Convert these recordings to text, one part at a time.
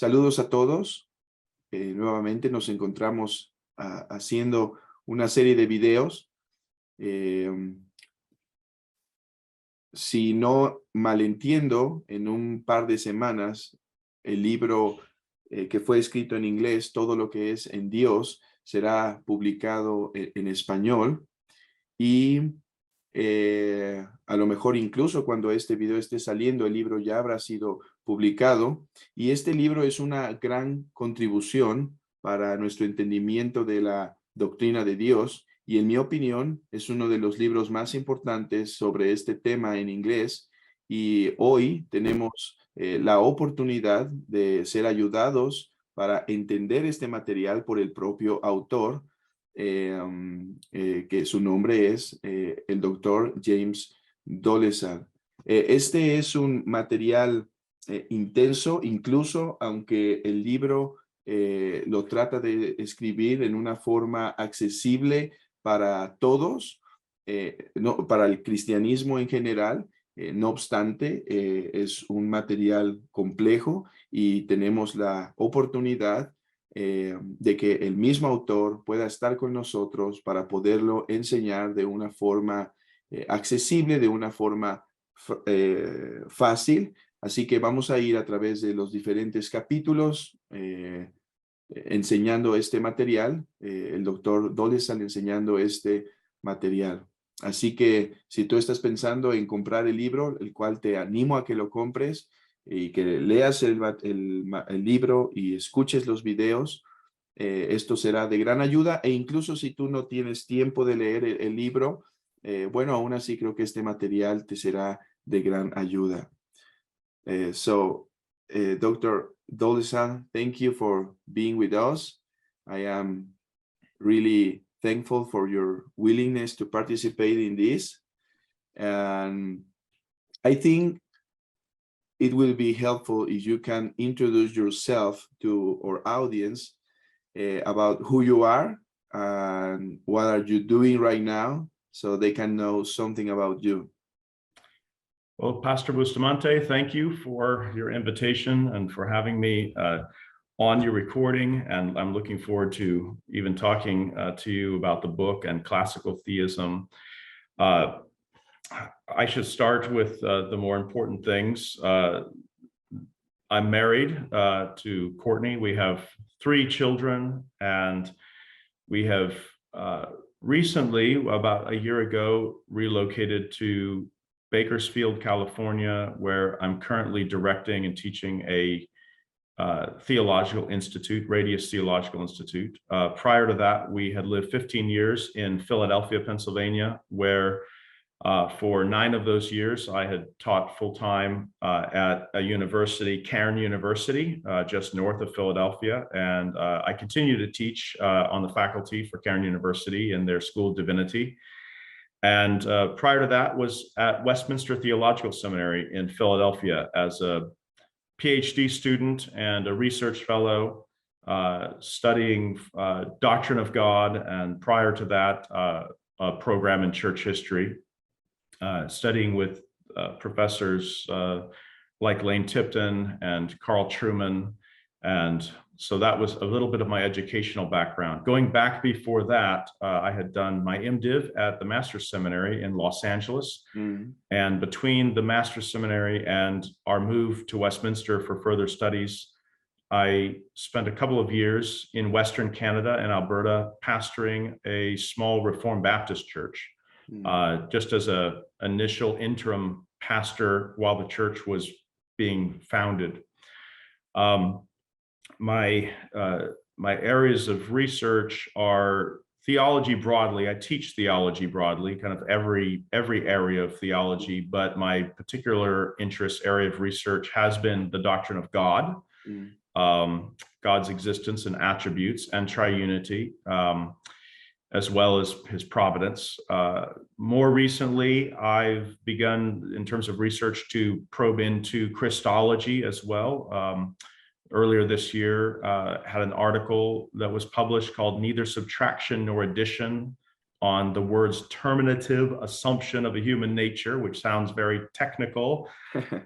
Saludos a todos. Nuevamente nos encontramos haciendo una serie de videos. Si no malentiendo, en un par de semanas, el libro que fue escrito en inglés, Todo lo que es en Dios, será publicado en español. Y a lo mejor incluso cuando este video esté saliendo, el libro ya habrá sido publicado. Y este libro es una gran contribución para nuestro entendimiento de la doctrina de Dios. Y en mi opinión, es uno de los libros más importantes sobre este tema en inglés. Y hoy tenemos la oportunidad de ser ayudados para entender este material por el propio autor, que su nombre es el doctor James Dolezal. Este es un material intenso, incluso aunque el libro lo trata de escribir en una forma accesible para todos, no, para el cristianismo en general. No obstante, es un material complejo y tenemos la oportunidad de que el mismo autor pueda estar con nosotros para poderlo enseñar de una forma accesible, de una forma fácil. Así que vamos a ir a través de los diferentes capítulos enseñando este material, el doctor Dolezal enseñando este material. Así que si tú estás pensando en comprar el libro, el cual te animo a que lo compres y que leas el libro y escuches los videos, esto será de gran ayuda. E incluso si tú no tienes tiempo de leer el libro, bueno, aún así creo que este material te será de gran ayuda. Dr. Dolezal, thank you for being with us. I am really thankful for your willingness to participate in this. And I think it will be helpful if you can introduce yourself to our audience about who you are and what are you doing right now, so they can know something about you. Well, Pastor Bustamante, thank you for your invitation and for having me on your recording. And I'm looking forward to even talking to you about the book and classical theism. I should start with the more important things. I'm married to Courtney. We have 3 children, and we have recently, about a year ago, relocated to Bakersfield, California, where I'm currently directing and teaching a theological institute, Radius Theological Institute. Prior to that, we had lived 15 years in Philadelphia, Pennsylvania, where for 9 of those years, I had taught full-time at a university, Cairn University, just north of Philadelphia. And I continue to teach on the faculty for Cairn University in their School of Divinity. And prior to that was at Westminster Theological Seminary in Philadelphia as a PhD student and a research fellow, studying doctrine of God. And prior to that, a program in church history, studying with professors like Lane Tipton and Carl Truman. And so that was a little bit of my educational background. Going back before that, I had done my MDiv at the Master's Seminary in Los Angeles. And between the Master's Seminary and our move to Westminster for further studies, I spent a couple of years in Western Canada and Alberta pastoring a small Reformed Baptist church, just as an initial interim pastor while the church was being founded. My areas of research are theology broadly. I teach theology broadly, kind of every area of theology, but my particular interest area of research has been the doctrine of God, God's existence and attributes and triunity, as well as his providence. More recently, I've begun in terms of research to probe into Christology as well. Earlier this year, had an article that was published called Neither Subtraction Nor Addition on the word's terminative assumption of a human nature, which sounds very technical,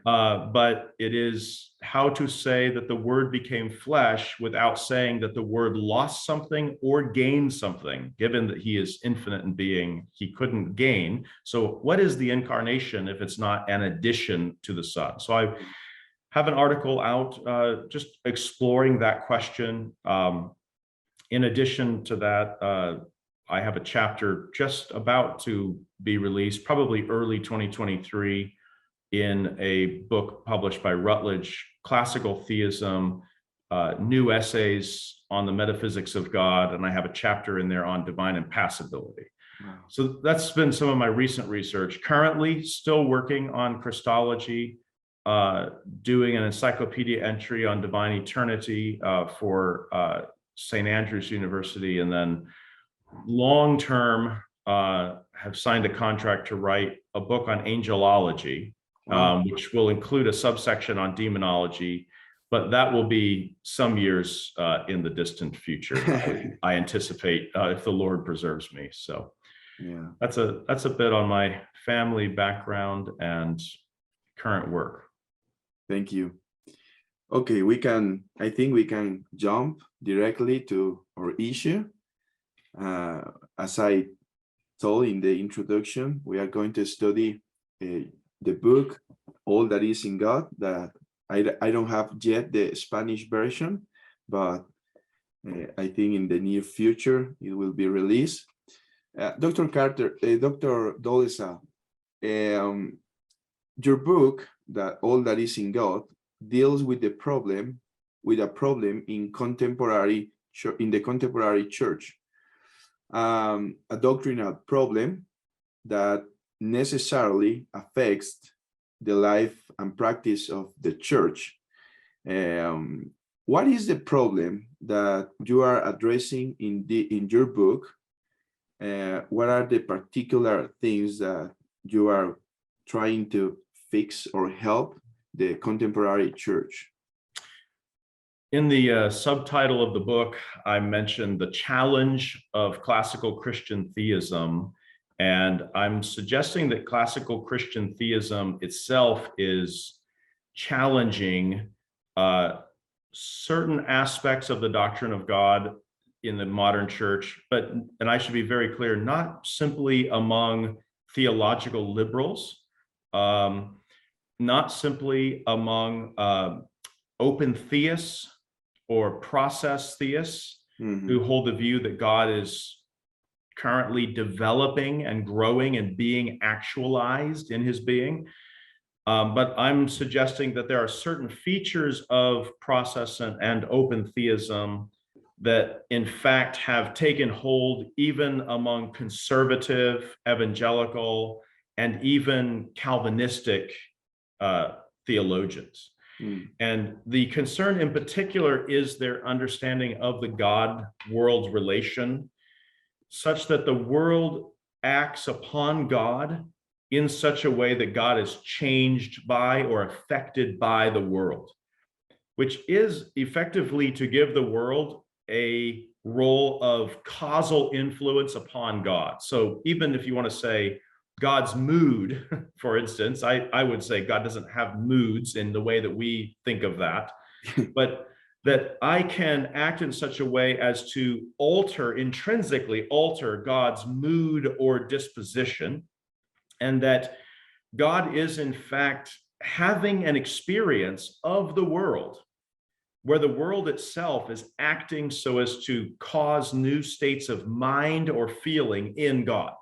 but it is how to say that the word became flesh without saying that the word lost something or gained something. Given that he is infinite in being, he couldn't gain. So what is the incarnation if it's not an addition to the Son? So I have an article out just exploring that question. In addition to that, I have a chapter just about to be released, probably early 2023, in a book published by Routledge, Classical Theism, New Essays on the Metaphysics of God, and I have a chapter in there on divine impassibility. Wow. So that's been some of my recent research. Currently, still working on Christology, doing an encyclopedia entry on divine eternity for St. Andrews University, and then long-term have signed a contract to write a book on angelology, which will include a subsection on demonology, but that will be some years in the distant future. I anticipate, if the Lord preserves me. So yeah, that's a bit on my family background and current work. Thank you. Okay, I think we can jump directly to our issue. As I told in the introduction, we are going to study the book, All That Is in God, that I don't have yet the Spanish version, but I think in the near future it will be released. Dr. Dolezal, your book, that All That Is in God, deals with a problem in the contemporary church. A doctrinal problem that necessarily affects the life and practice of the church. What is the problem that you are addressing in your book? What are the particular things that you are trying to fix or help the contemporary church? In the subtitle of the book, I mentioned the challenge of classical Christian theism, and I'm suggesting that classical Christian theism itself is challenging certain aspects of the doctrine of God in the modern church, and I should be very clear, not simply among theological liberals, not simply among open theists or process theists who hold the view that God is currently developing and growing and being actualized in his being. But I'm suggesting that there are certain features of process and open theism that in fact have taken hold even among conservative, evangelical, and even Calvinistic theologians. And the concern in particular is their understanding of the God-world relation, such that the world acts upon God in such a way that God is changed by or affected by the world, which is effectively to give the world a role of causal influence upon God. So even if you want to say God's mood, for instance, I would say God doesn't have moods in the way that we think of that, but that I can act in such a way as to intrinsically alter God's mood or disposition, and that God is in fact having an experience of the world where the world itself is acting so as to cause new states of mind or feeling in God.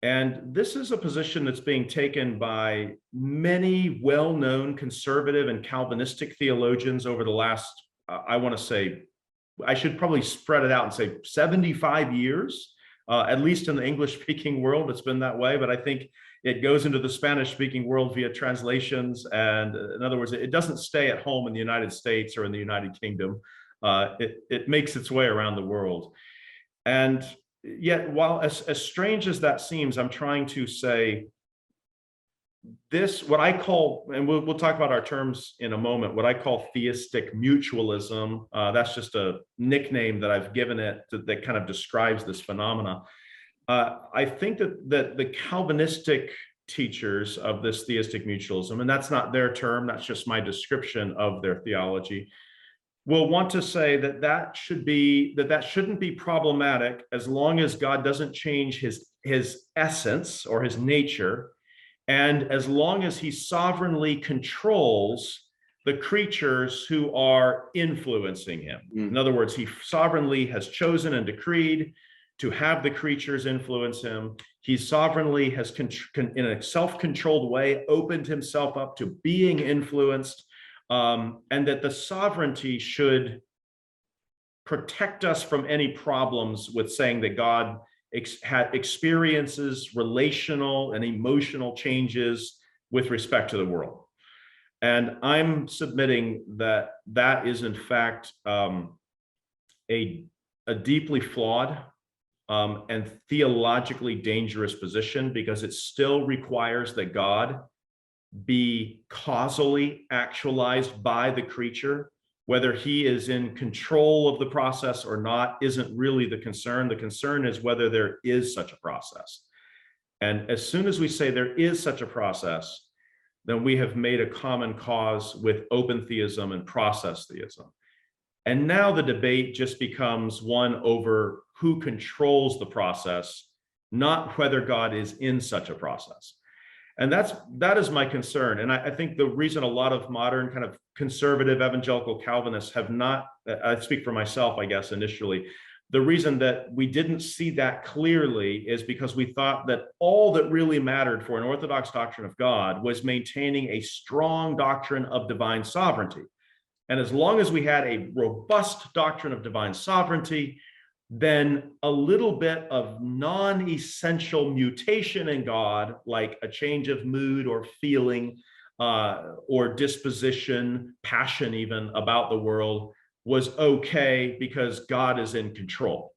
And this is a position that's being taken by many well-known conservative and Calvinistic theologians over the last, I want to say, I should probably spread it out and say 75 years, at least in the English-speaking world, it's been that way. But I think it goes into the Spanish-speaking world via translations. And in other words, it doesn't stay at home in the United States or in the United Kingdom. It makes its way around the world. And yet, while as strange as that seems, I'm trying to say this, what I call, and we'll talk about our terms in a moment, what I call theistic mutualism. That's just a nickname that I've given it that kind of describes this phenomena. I think that the Calvinistic teachers of this theistic mutualism, and that's not their term, that's just my description of their theology, will want to say that that shouldn't be problematic as long as God doesn't change his essence or his nature, and as long as he sovereignly controls the creatures who are influencing him. In other words, he sovereignly has chosen and decreed to have the creatures influence him. He sovereignly has, in a self-controlled way, opened himself up to being influenced, and that the sovereignty should protect us from any problems with saying that God experiences relational and emotional changes with respect to the world. And I'm submitting that that is, in fact, a deeply flawed and theologically dangerous position, because it still requires that God be causally actualized by the creature. Whether he is in control of the process or not isn't really the concern. The concern is whether there is such a process. And as soon as we say there is such a process, then we have made a common cause with open theism and process theism. And now the debate just becomes one over who controls the process, not whether God is in such a process. And that is my concern. And I think the reason a lot of modern kind of conservative evangelical Calvinists have not, I speak for myself, I guess, initially, the reason that we didn't see that clearly is because we thought that all that really mattered for an orthodox doctrine of God was maintaining a strong doctrine of divine sovereignty. And as long as we had a robust doctrine of divine sovereignty, then a little bit of non-essential mutation in God, like a change of mood or feeling or disposition, passion even about the world, was okay because God is in control.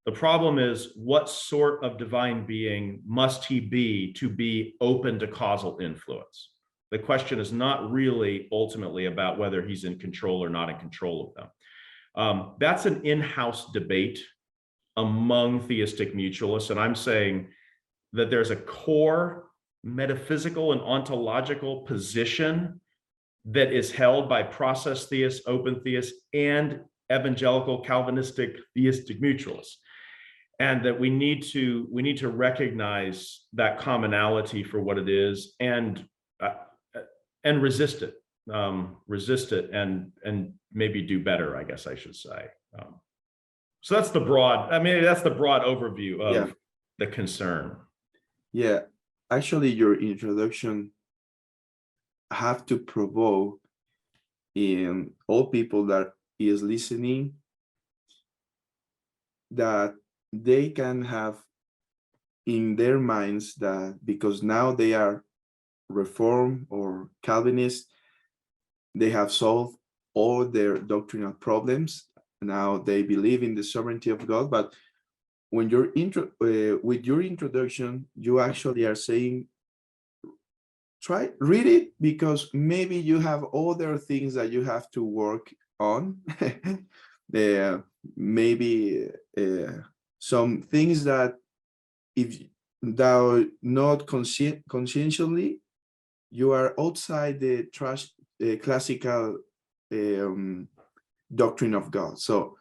The problem is, what sort of divine being must he be to be open to causal influence? The question is not really ultimately about whether he's in control or not in control of them. That's an in-house debate among theistic mutualists, and I'm saying that there's a core metaphysical and ontological position that is held by process theists, open theists, and evangelical Calvinistic theistic mutualists, and that we need to recognize that commonality for what it is and resist it, and maybe do better, I guess I should say. So that's the broad overview of the concern. Yeah, actually, your introduction have to provoke in all people that is listening that they can have in their minds that because now they are Reformed or Calvinist, they have solved all their doctrinal problems. Now they believe in the sovereignty of God. But when you're with your introduction, you actually are saying, read it, because maybe you have other things that you have to work on. Maybe some things that if thou not conscientiously, you are outside the classical doctrine of God. So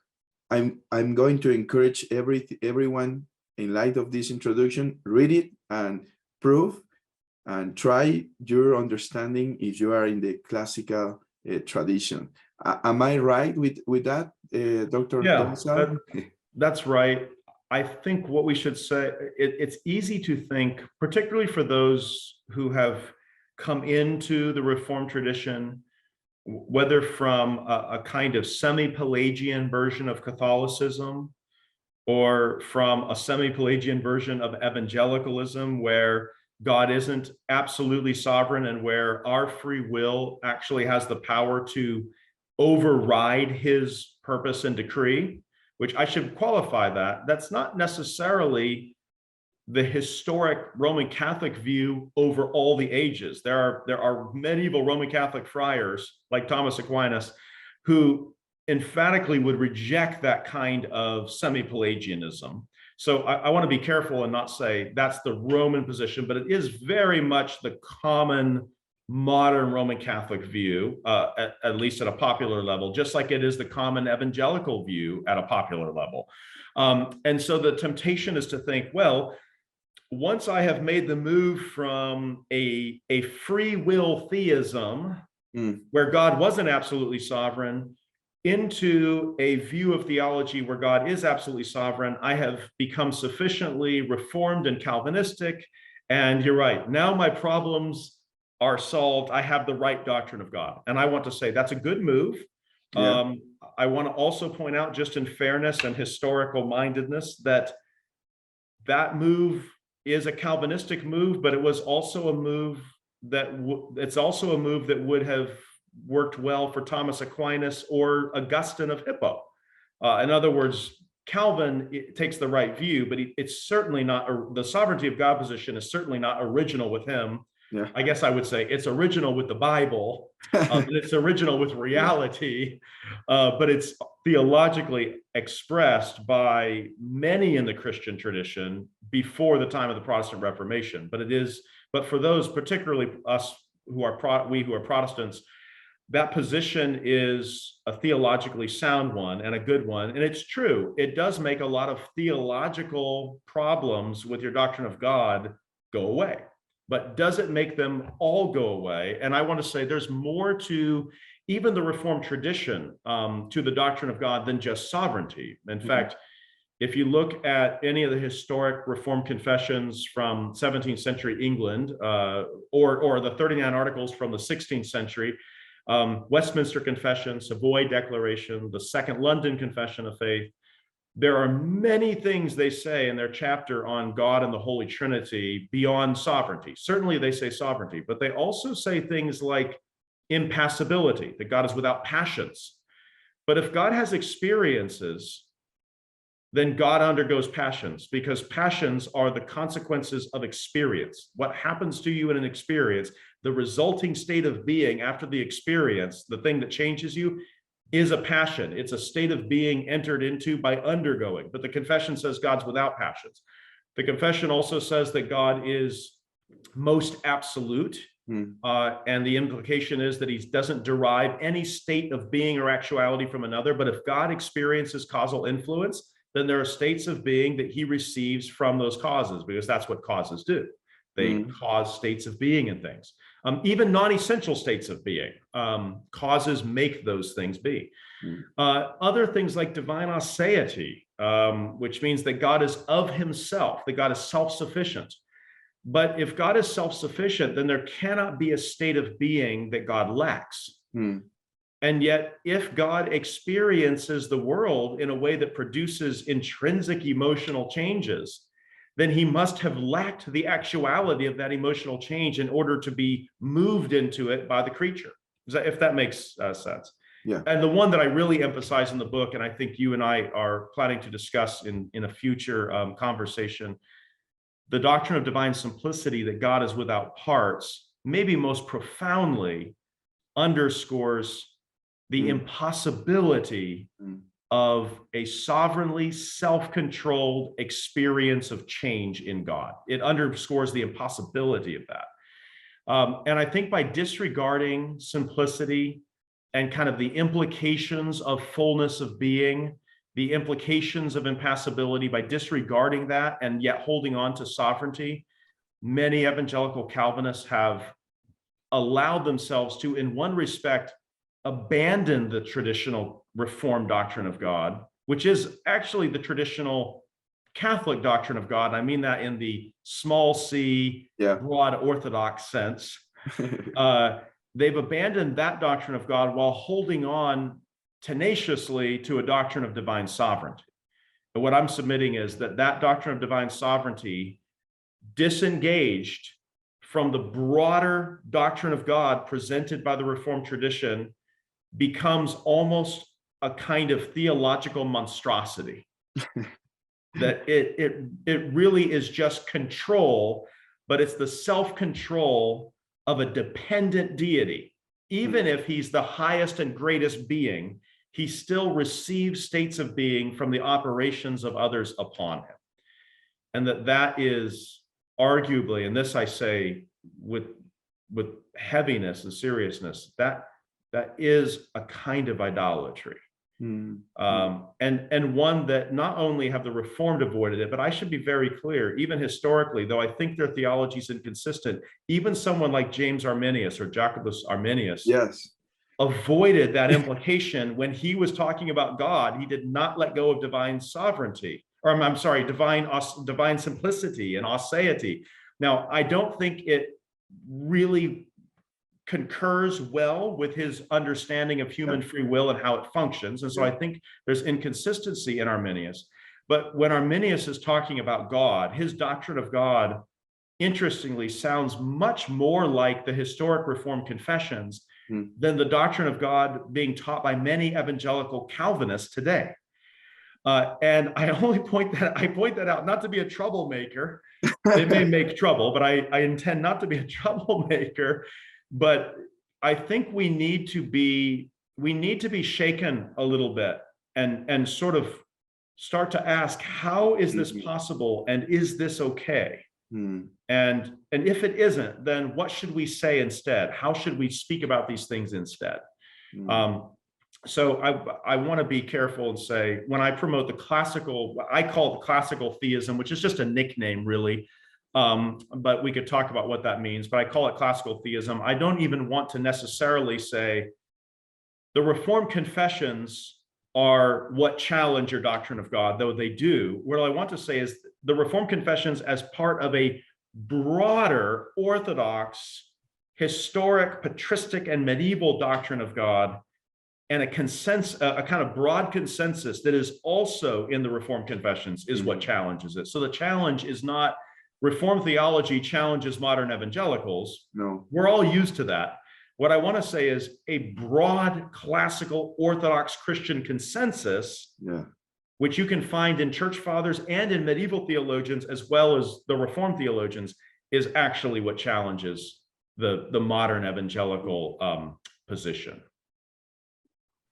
I'm going to encourage everyone, in light of this introduction, read it and prove and try your understanding if you are in the classical tradition. Am I right with that, Dr. Dolezal? That's right. I think what we should say, it's easy to think, particularly for those who have come into the Reformed tradition, whether from a kind of semi-Pelagian version of Catholicism or from a semi-Pelagian version of evangelicalism, where God isn't absolutely sovereign and where our free will actually has the power to override his purpose and decree, which I should qualify that's not necessarily the historic Roman Catholic view over all the ages. There are medieval Roman Catholic friars like Thomas Aquinas who emphatically would reject that kind of semi-Pelagianism. So I want to be careful and not say that's the Roman position, but it is very much the common modern Roman Catholic view, at least at a popular level, just like it is the common evangelical view at a popular level. And so the temptation is to think, well, once I have made the move from a free will theism, where God wasn't absolutely sovereign, into a view of theology where God is absolutely sovereign, I have become sufficiently reformed and Calvinistic. And you're right, now my problems are solved. I have the right doctrine of God. And I want to say that's a good move. Yeah. I want to also point out, just in fairness and historical mindedness, that move is a Calvinistic move, but it was also a move that would have worked well for Thomas Aquinas or Augustine of Hippo. In other words, Calvin takes the right view, but it's certainly not, the sovereignty of God position is certainly not original with him. Yeah. I guess I would say it's original with the Bible, and it's original with reality, but it's theologically expressed by many in the Christian tradition before the time of the Protestant Reformation. But for those, particularly us who are Protestants, that position is a theologically sound one and a good one. And it's true, it does make a lot of theological problems with your doctrine of God go away. But does it make them all go away? And I want to say there's more to even the Reformed tradition, to the doctrine of God than just sovereignty. In fact, if you look at any of the historic Reformed confessions from 17th century England, or the 39 articles from the 16th century, Westminster Confession, Savoy Declaration, the Second London Confession of Faith, there are many things they say in their chapter on God and the Holy Trinity beyond sovereignty. Certainly they say sovereignty, but they also say things like impassibility, that God is without passions. But if God has experiences, then God undergoes passions, because passions are the consequences of experience. What happens to you in an experience, the resulting state of being after the experience, the thing that changes you, is a passion. It's a state of being entered into by undergoing. But the confession says God's without passions. The confession also says that God is most absolute. And the implication is that he doesn't derive any state of being or actuality from another. But if God experiences causal influence, then there are states of being that he receives from those causes, because that's what causes do. They cause states of being in things. Even non-essential states of being, causes make those things be. Other things like divine aseity, which means that God is of himself, that God is self-sufficient. But if God is self-sufficient, then there cannot be a state of being that God lacks. And yet, if God experiences the world in a way that produces intrinsic emotional changes, then he must have lacked the actuality of that emotional change in order to be moved into it by the creature. If that makes sense. Yeah. And the one that I really emphasize in the book, and I think you and I are planning to discuss in a future conversation, the doctrine of divine simplicity, that God is without parts, maybe most profoundly underscores the impossibility of a sovereignly self-controlled experience of change in God. It underscores the impossibility of that. And I think by disregarding simplicity and kind of the implications of fullness of being, the implications of impassibility, by disregarding that and yet holding on to sovereignty, many evangelical Calvinists have allowed themselves to, in one respect, abandon the traditional Reformed doctrine of God, which is actually the traditional Catholic doctrine of God. I mean that in the small c, broad Orthodox sense. They've abandoned that doctrine of God while holding on tenaciously to a doctrine of divine sovereignty. And what I'm submitting is that doctrine of divine sovereignty, disengaged from the broader doctrine of God presented by the Reformed tradition, becomes almost a kind of theological monstrosity. That it really is just control, but it's the self-control of a dependent deity. Even if he's the highest and greatest being, he still receives states of being from the operations of others upon him. and that is arguably, and this I say with heaviness and seriousness, that is a kind of idolatry. And one that not only have the Reformed avoided it, but I should be very clear, even historically, though I think their theology is inconsistent, even someone like James Arminius or Jacobus Arminius, yes, avoided that implication when he was talking about God. He did not let go of divine sovereignty, or I'm sorry, divine simplicity and aseity. Now, I don't think it really concurs well with his understanding of human free will and how it functions. And so I think there's inconsistency in Arminius. But when Arminius is talking about God, his doctrine of God, interestingly, sounds much more like the historic Reformed confessions than the doctrine of God being taught by many evangelical Calvinists today. And I only point that out not to be a troublemaker. It may make trouble, but I intend not to be a troublemaker. But I think we need to be shaken a little bit and sort of start to ask, how is this possible, and is this okay? And if it isn't, then what should we say instead? How should we speak about these things instead? So I want to be careful and say, when I promote the classical, I call it classical theism, which is just a nickname, really. But we could talk about what that means, but I call it classical theism. I don't even want to necessarily say the Reformed confessions are what challenge your doctrine of God, though they do. What I want to say is the Reformed confessions as part of a broader Orthodox, historic, patristic, and medieval doctrine of God, and a kind of broad consensus that is also in the Reformed confessions is what challenges it. So the challenge is not Reformed theology challenges modern evangelicals. No. We're all used to that. What I want to say is a broad classical Orthodox Christian consensus, which you can find in church fathers and in medieval theologians, as well as the Reformed theologians, is actually what challenges the modern evangelical position.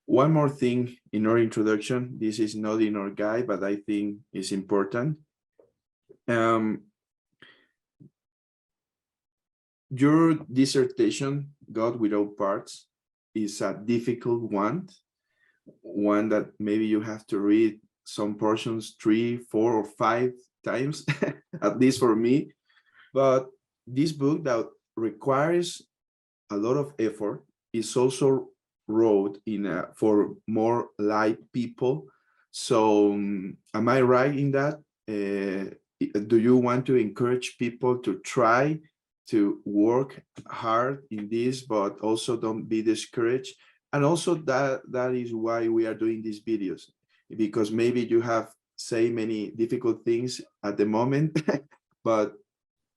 One more thing in our introduction. This is not in our guide, but I think it's important. Your dissertation, God Without Parts, is a difficult one that maybe you have to read some portions 3, 4, or 5 times, at least for me. But this book that requires a lot of effort is also wrote for more light people. So am I right in that? Do you want to encourage people to try to work hard in this, but also don't be discouraged? And also that is why we are doing these videos, because maybe you have say many difficult things at the moment, but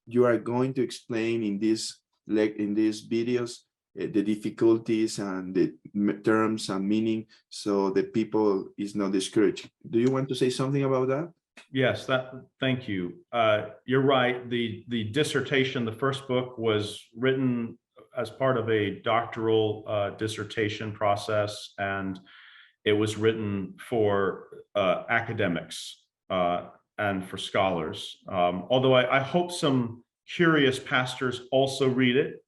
you are going to explain in these videos the difficulties and the terms and meaning, so that people is not discouraged. Do you want to say something about that? Yes, thank you. You're right. The dissertation, the first book, was written as part of a doctoral dissertation process, and it was written for academics and for scholars. Although I hope some curious pastors also read it.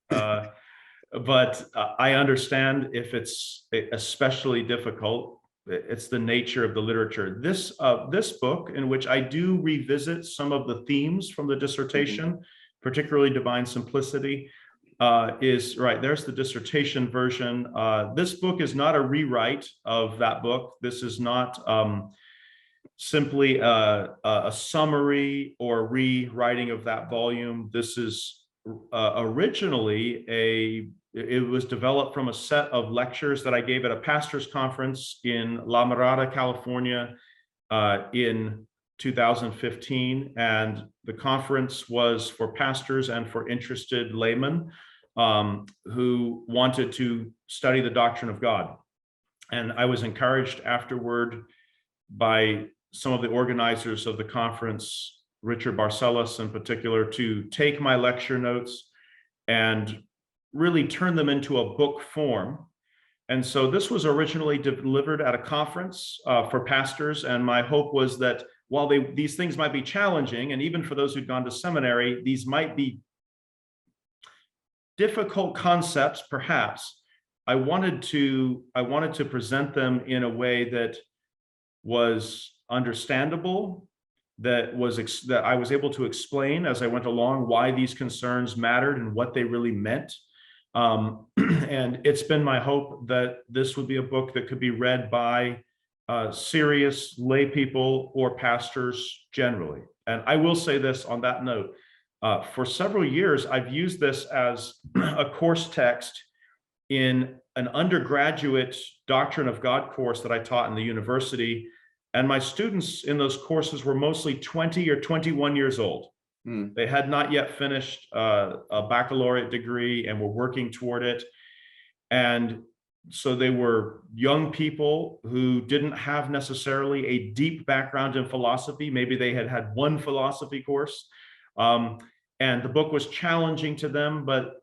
But I understand if it's especially difficult. It's the nature of the literature. This book, in which I do revisit some of the themes from the dissertation, particularly divine simplicity, is right. There's the dissertation version. This book is not a rewrite of that book. This is not simply a summary or rewriting of that volume. This is originally it was developed from a set of lectures that I gave at a pastor's conference in La Mirada, California, in 2015. And the conference was for pastors and for interested laymen who wanted to study the doctrine of God. And I was encouraged afterward by some of the organizers of the conference, Richard Barcelos in particular, to take my lecture notes and really turn them into a book form. And so this was originally delivered at a conference for pastors, and my hope was that while these things might be challenging, and even for those who've gone to seminary, these might be difficult concepts, perhaps, I wanted to present them in a way that was understandable, that I was able to explain as I went along why these concerns mattered and what they really meant. And it's been my hope that this would be a book that could be read by serious lay people or pastors generally. And I will say this on that note, for several years, I've used this as a course text in an undergraduate Doctrine of God course that I taught in the university. And my students in those courses were mostly 20 or 21 years old. They had not yet finished a baccalaureate degree and were working toward it. And so they were young people who didn't have necessarily a deep background in philosophy. Maybe they had had one philosophy course. And the book was challenging to them, but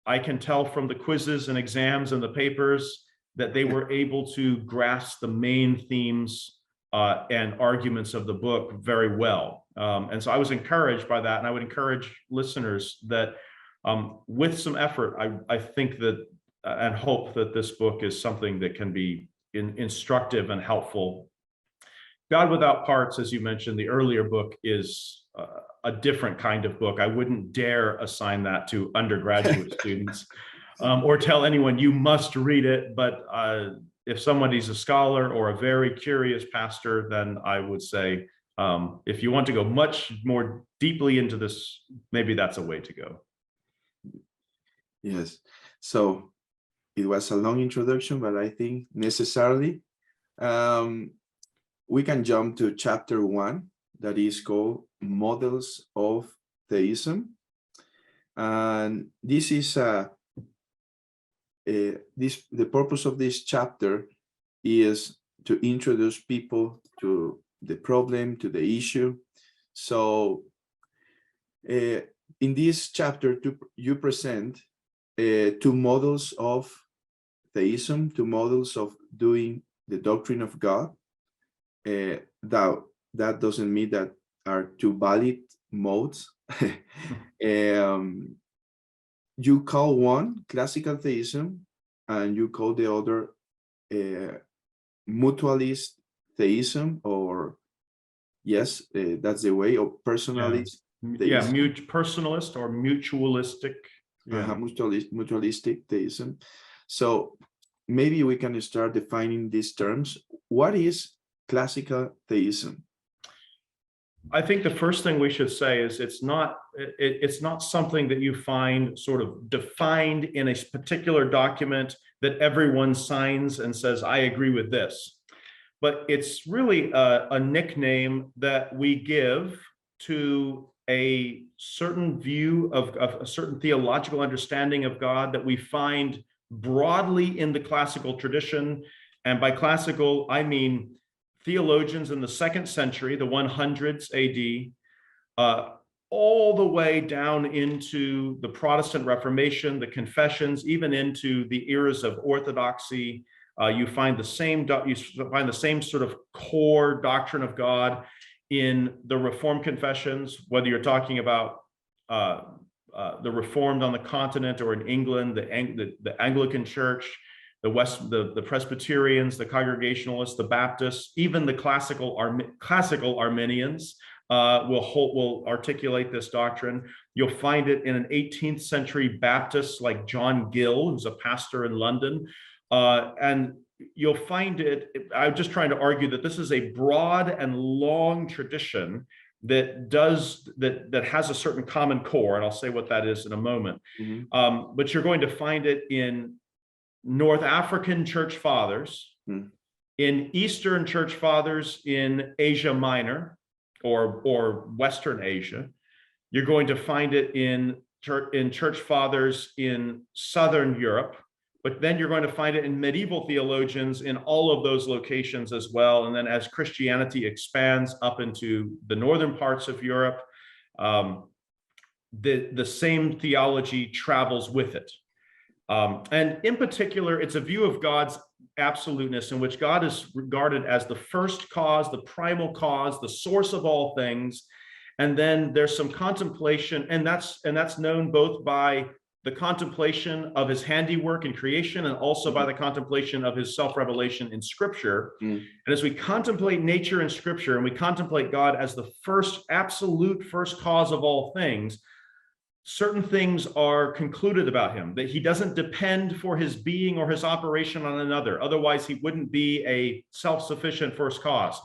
I can tell from the quizzes and exams and the papers that they were able to grasp the main themes and arguments of the book very well. And so I was encouraged by that. And I would encourage listeners that with some effort, I think that and hope that this book is something that can be instructive and helpful. God Without Parts, as you mentioned, the earlier book is a different kind of book. I wouldn't dare assign that to undergraduate students or tell anyone you must read it. But if somebody's a scholar or a very curious pastor, then I would say, if you want to go much more deeply into this, maybe that's a way to go. Yes. So it was a long introduction, but I think necessarily we can jump to chapter 1, that is called Models of Theism. And this is the purpose of this chapter is to introduce people to the problem, to the issue. So in this chapter, you present two models of theism, two models of doing the doctrine of God. That doesn't mean that are two valid modes. You call one classical theism, and you call the other mutualist theism, or yes, that's the way, or personalist. Yeah, personalist or mutualistic. Yeah. Mutualistic theism. So maybe we can start defining these terms. What is classical theism? I think the first thing we should say is it's not something that you find sort of defined in a particular document that everyone signs and says, I agree with this. But it's really a nickname that we give to a certain view of a certain theological understanding of God that we find broadly in the classical tradition. And by classical, I mean theologians in the 2nd century, the 100s AD, all the way down into the Protestant Reformation, the confessions, even into the eras of Orthodoxy. You find the same sort of core doctrine of God in the Reformed confessions, whether you're talking about the Reformed on the continent or in England, the Anglican Church, the Presbyterians, the Congregationalists, the Baptists, even the classical Arminians will articulate this doctrine. You'll find it in an 18th century Baptist like John Gill, who's a pastor in London. And you'll find it, I'm just trying to argue that this is a broad and long tradition that has a certain common core, and I'll say what that is in a moment. Mm-hmm. But you're going to find it in North African church fathers, in Eastern church fathers in Asia Minor or Western Asia. You're going to find it in church fathers in Southern Europe. But then you're going to find it in medieval theologians in all of those locations as well. And then as Christianity expands up into the northern parts of Europe, the same theology travels with it. And in particular, it's a view of God's absoluteness in which God is regarded as the first cause, the primal cause, the source of all things. And then there's some contemplation, and that's known both by the contemplation of his handiwork in creation and also by the contemplation of his self-revelation in Scripture. And as we contemplate nature in Scripture and we contemplate God as the first, absolute first cause of all things, certain things are concluded about him, that he doesn't depend for his being or his operation on another. Otherwise, he wouldn't be a self-sufficient first cause.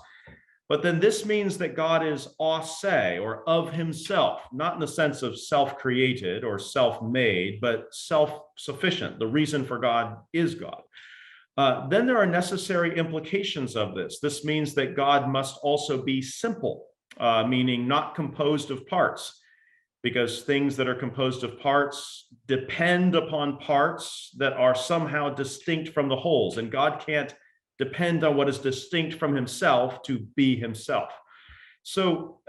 But then this means that God is a se, or of himself, not in the sense of self-created or self-made, but self-sufficient. The reason for God is God. Then there are necessary implications of this. This means that God must also be simple, meaning not composed of parts, because things that are composed of parts depend upon parts that are somehow distinct from the wholes, and God can't depend on what is distinct from himself to be himself. So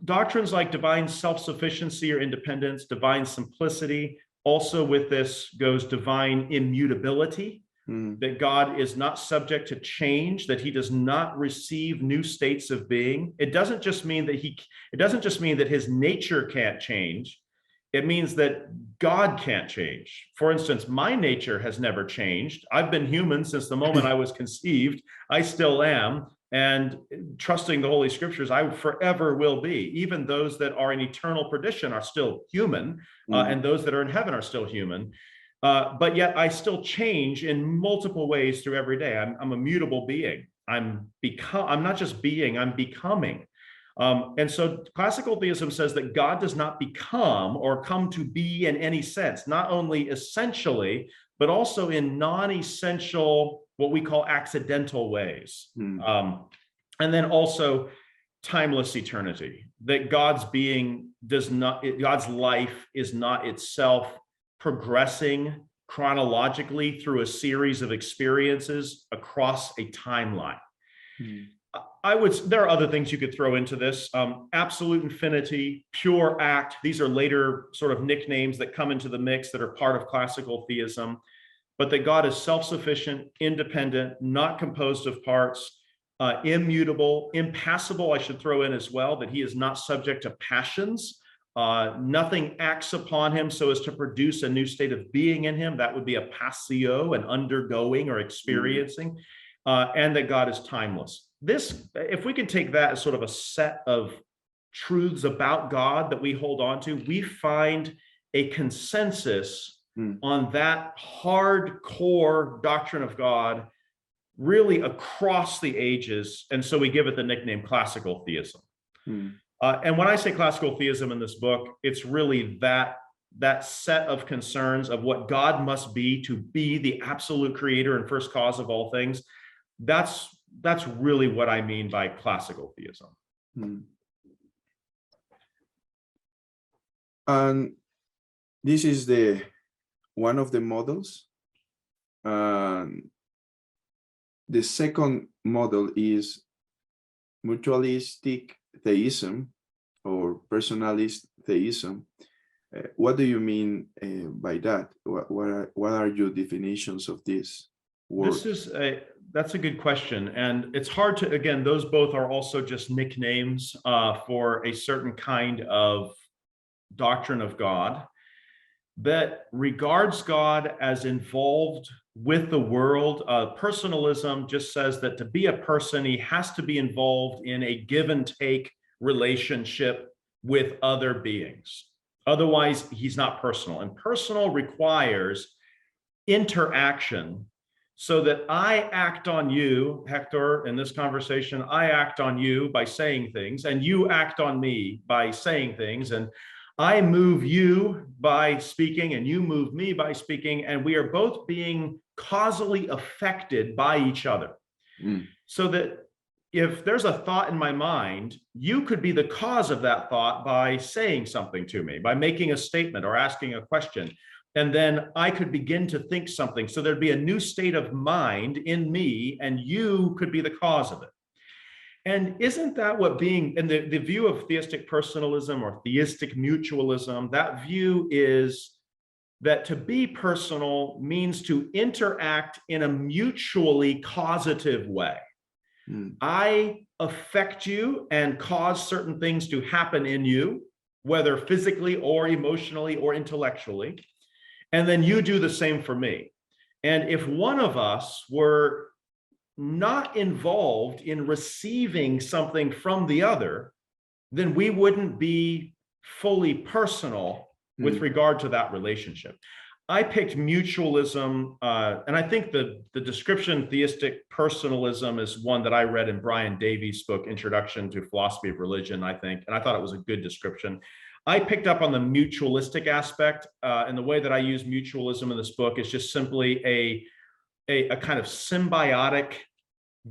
doctrines like divine self-sufficiency or independence, divine simplicity, also with this goes divine immutability, that God is not subject to change, that he does not receive new states of being. It doesn't just mean that his nature can't change. It means that God can't change. For instance, my nature has never changed. I've been human since the moment I was conceived. I still am. And trusting the Holy Scriptures, I forever will be. Even those that are in eternal perdition are still human, and those that are in heaven are still human. But yet I still change in multiple ways through every day. I'm a mutable being. I'm not just being, I'm becoming. And so classical theism says that God does not become or come to be in any sense, not only essentially, but also in non-essential, what we call accidental ways. And then also timeless eternity, that God's being God's life is not itself progressing chronologically through a series of experiences across a timeline. There are other things you could throw into this. Absolute infinity, pure act. These are later sort of nicknames that come into the mix that are part of classical theism, but that God is self-sufficient, independent, not composed of parts, immutable, impassible, I should throw in as well, that he is not subject to passions. Nothing acts upon him so as to produce a new state of being in him. That would be a passio, an undergoing or experiencing, and that God is timeless. This, if we can take that as sort of a set of truths about God that we hold on to, we find a consensus on that hardcore doctrine of God really across the ages. And so we give it the nickname classical theism. And when I say classical theism in this book, it's really that set of concerns of what God must be to be the absolute creator and first cause of all things. That's really what I mean by classical theism. And this is one of the models. The second model is mutualistic theism or personalist theism. What do you mean by that? What are your definitions of this word? That's a good question. And it's hard to, again, those both are also just nicknames for a certain kind of doctrine of God that regards God as involved with the world. Personalism just says that to be a person, he has to be involved in a give and take relationship with other beings. Otherwise, he's not personal. And personal requires interaction, so that I act on you, Hector, in this conversation, I act on you by saying things, and you act on me by saying things, and I move you by speaking, and you move me by speaking, and we are both being causally affected by each other. So that if there's a thought in my mind, you could be the cause of that thought by saying something to me, by making a statement or asking a question. And then I could begin to think something. So there'd be a new state of mind in me, and you could be the cause of it. And isn't that what being, and the view of theistic personalism or theistic mutualism, that view is that to be personal means to interact in a mutually causative way. I affect you and cause certain things to happen in you, whether physically or emotionally or intellectually, and then you do the same for me. And if one of us were not involved in receiving something from the other, then we wouldn't be fully personal with regard to that relationship. I picked mutualism, and I think the description theistic personalism is one that I read in Brian Davies' book, Introduction to Philosophy of Religion, I think, and I thought it was a good description. I picked up on the mutualistic aspect, and the way that I use mutualism in this book is just simply a kind of symbiotic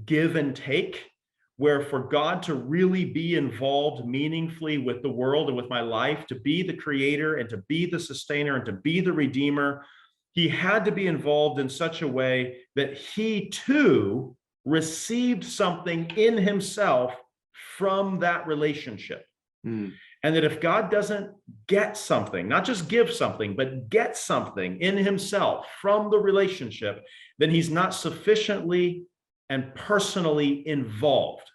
give and take, where for God to really be involved meaningfully with the world and with my life, to be the creator and to be the sustainer and to be the redeemer, he had to be involved in such a way that he too received something in himself from that relationship. And that if God doesn't get something, not just give something, but get something in himself from the relationship, then he's not sufficiently and personally involved.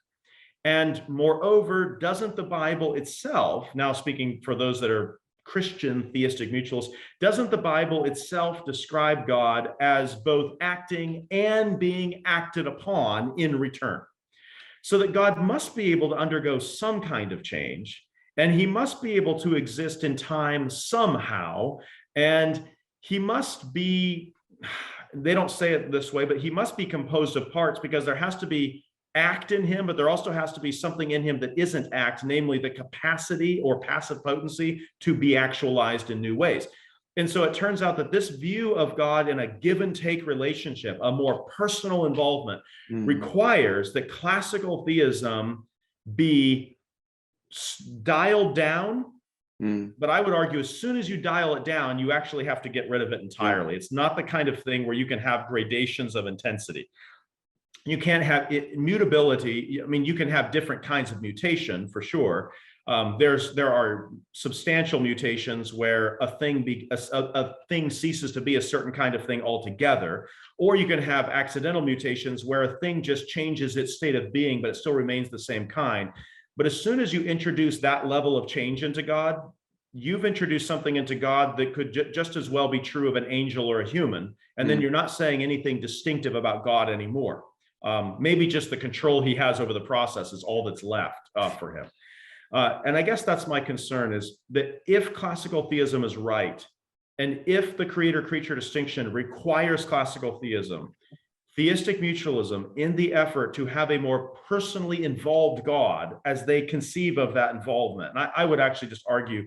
And moreover, doesn't the Bible itself, now speaking for those that are Christian theistic mutualists, doesn't the Bible itself describe God as both acting and being acted upon in return? So that God must be able to undergo some kind of change, and he must be able to exist in time somehow, and he must be, they don't say it this way, but he must be composed of parts, because there has to be act in him, but there also has to be something in him that isn't act, namely the capacity or passive potency to be actualized in new ways. And so it turns out that this view of God in a give and take relationship, a more personal involvement, requires that classical theism be dialed down. But I would argue as soon as you dial it down, you actually have to get rid of it entirely. It's not the kind of thing where you can have gradations of intensity. You can't have mutability. I mean, you can have different kinds of mutation for sure. There are substantial mutations where a thing ceases to be a certain kind of thing altogether, or you can have accidental mutations where a thing just changes its state of being, but it still remains the same kind. But as soon as you introduce that level of change into God, you've introduced something into God that could just as well be true of an angel or a human. And then you're not saying anything distinctive about God anymore. Maybe just the control he has over the process is all that's left for him. And I guess that's my concern, is that if classical theism is right, and if the creator-creature distinction requires classical theism, theistic mutualism, in the effort to have a more personally involved God as they conceive of that involvement, and I would actually just argue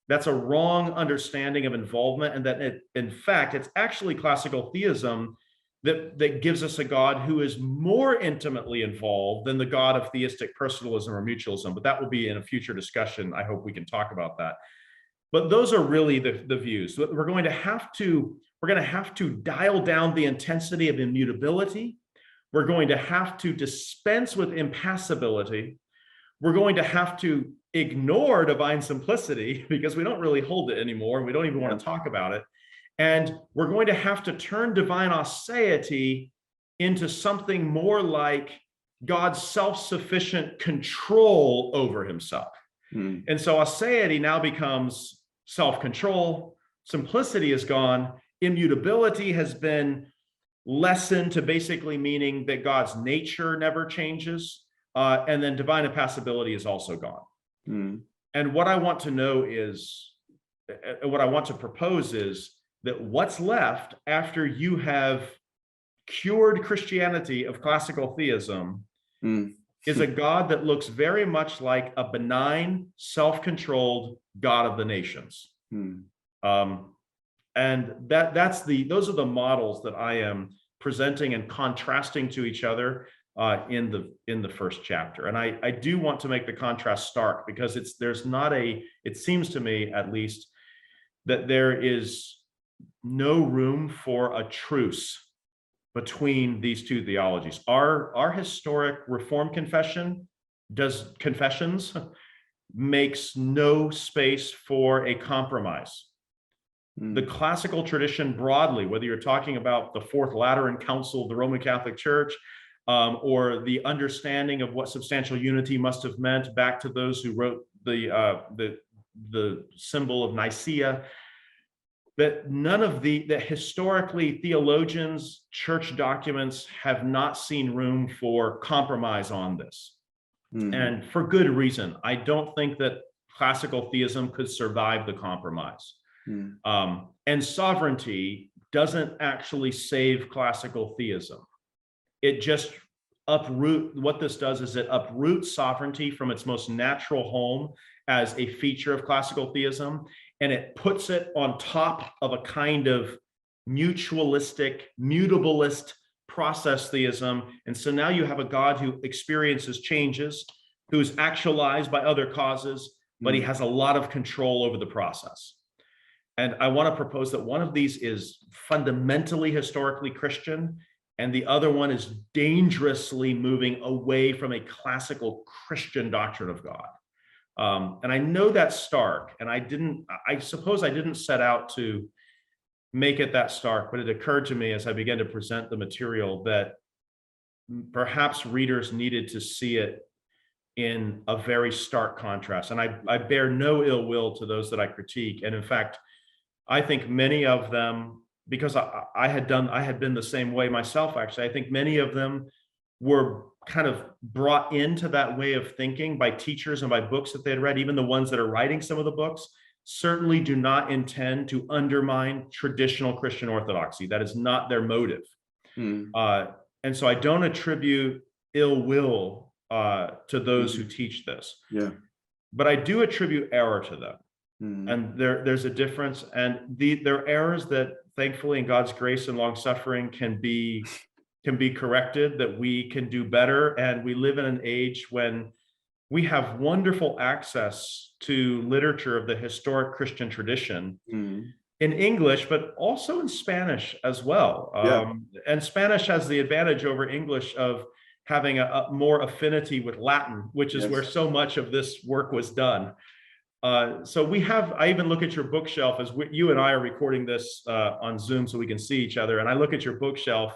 that's a wrong understanding of involvement, and that in fact, it's actually classical theism that gives us a God who is more intimately involved than the God of theistic personalism or mutualism. But that will be in a future discussion. I hope we can talk about that. But those are really the views. We're going to have to dial down the intensity of immutability. We're going to have to dispense with impassibility. We're going to have to ignore divine simplicity, because we don't really hold it anymore. We don't even want to talk about it. And we're going to have to turn divine aseity into something more like God's self-sufficient control over himself. And so aseity now becomes self-control. Simplicity is gone. Immutability has been lessened to basically meaning that God's nature never changes. And then divine impassibility is also gone. And what I want to know is, what I want to propose is, that what's left after you have cured Christianity of classical theism is a God that looks very much like a benign, self-controlled God of the nations. And those are the models that I am presenting and contrasting to each other in the first chapter. And I do want to make the contrast stark, because it seems to me at least that there is no room for a truce between these two theologies. Our historic Reformed confessions makes no space for a compromise. The classical tradition broadly, whether you're talking about the Fourth Lateran Council of the Roman Catholic Church, or the understanding of what substantial unity must have meant back to those who wrote the symbol of Nicaea, that none of that historically theologians, church documents have not seen room for compromise on this. And for good reason. I don't think that classical theism could survive the compromise. And sovereignty doesn't actually save classical theism. It just what this does is it uproots sovereignty from its most natural home as a feature of classical theism, and it puts it on top of a kind of mutualistic, mutabilist process theism. And so now you have a God who experiences changes, who's actualized by other causes, but he has a lot of control over the process. And I want to propose that one of these is fundamentally historically Christian, and the other one is dangerously moving away from a classical Christian doctrine of God. And I know that's stark, and I suppose I didn't set out to make it that stark, but it occurred to me as I began to present the material that perhaps readers needed to see it in a very stark contrast. And I bear no ill will to those that I critique. And in fact, I think many of them, because I had been the same way myself, actually, I think many of them were kind of brought into that way of thinking by teachers and by books that they had read. Even the ones that are writing some of the books certainly do not intend to undermine traditional Christian orthodoxy. That is not their motive. And so I don't attribute ill will to those who teach this. But I do attribute error to them. And there's a difference, and there are errors that thankfully in God's grace and long suffering can be corrected, that we can do better. And we live in an age when we have wonderful access to literature of the historic Christian tradition in English, but also in Spanish as well. And Spanish has the advantage over English of having a more affinity with Latin, which is where so much of this work was done. So I even look at your bookshelf as you and I are recording this on Zoom so we can see each other. And I look at your bookshelf,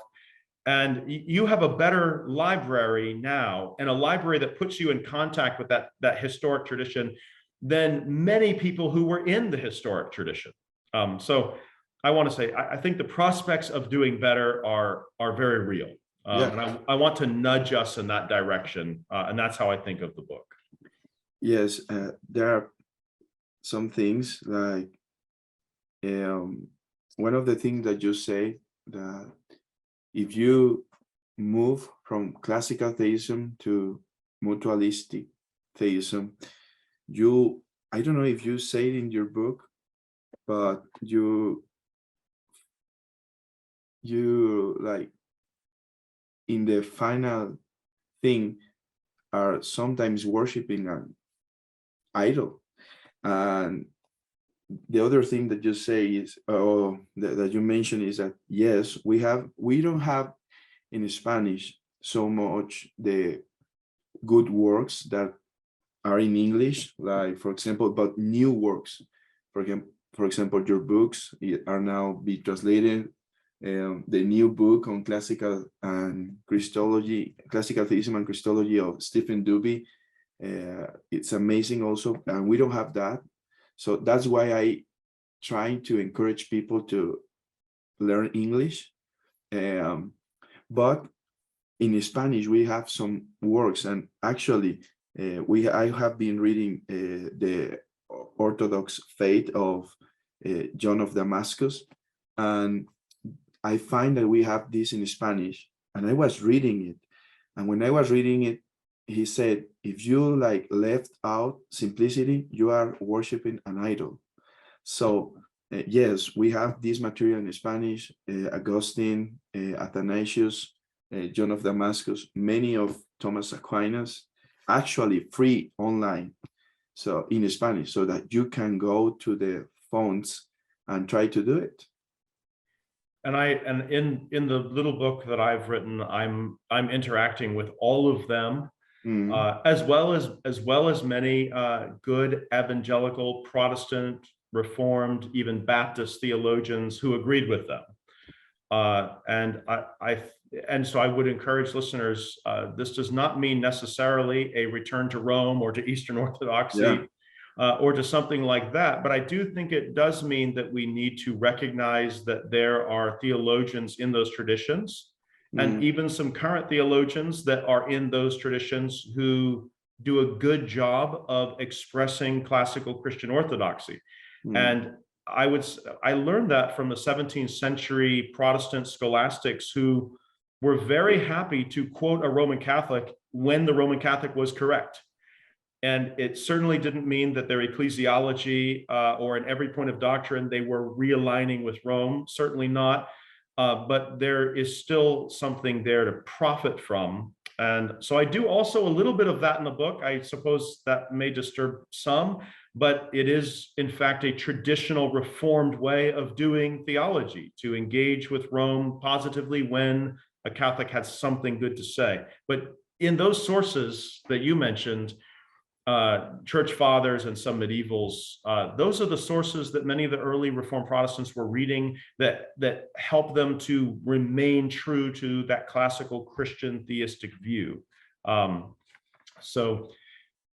and you have a better library now, and a library that puts you in contact with that historic tradition than many people who were in the historic tradition. So I want to say, I think the prospects of doing better are very real. And I want to nudge us in that direction. And that's how I think of the book. Yes, there are some things like one of the things that you say, that if you move from classical theism to mutualistic theism, I don't know if you say it in your book, but you like in the final thing are sometimes worshiping an idol. And the other thing that you say is, that you mentioned, is that yes, we don't have in Spanish so much the good works that are in English, like for example, but new works. For example, your books are now be translated. The new book on classical theism and Christology of Stephen Duby, it's amazing also, and we don't have that. So that's why I try to encourage people to learn English. But in Spanish, we have some works, and actually, I have been reading the Orthodox faith of John of Damascus, and I find that we have this in Spanish. And I was reading it, and when I was reading it, he said, if you like left out simplicity, you are worshiping an idol. So yes, we have this material in Spanish, Augustine, Athanasius, John of Damascus, many of Thomas Aquinas, actually free online, so in Spanish, so that you can go to the fonts and try to do it. And in the little book that I've written, I'm interacting with all of them. As well as many good evangelical Protestant Reformed, even Baptist theologians who agreed with them. And so I would encourage listeners, this does not mean necessarily a return to Rome or to Eastern Orthodoxy, or to something like that. But I do think it does mean that we need to recognize that there are theologians in those traditions, and even some current theologians that are in those traditions who do a good job of expressing classical Christian orthodoxy. And I learned that from the 17th century Protestant scholastics who were very happy to quote a Roman Catholic when the Roman Catholic was correct. And it certainly didn't mean that their ecclesiology or in every point of doctrine they were realigning with Rome, certainly not. But there is still something there to profit from. And so I do also a little bit of that in the book. I suppose that may disturb some, but it is in fact a traditional Reformed way of doing theology, to engage with Rome positively when a Catholic has something good to say. But in those sources that you mentioned, church fathers and some medievals, those are the sources that many of the early Reformed Protestants were reading that help them to remain true to that classical Christian theistic view. So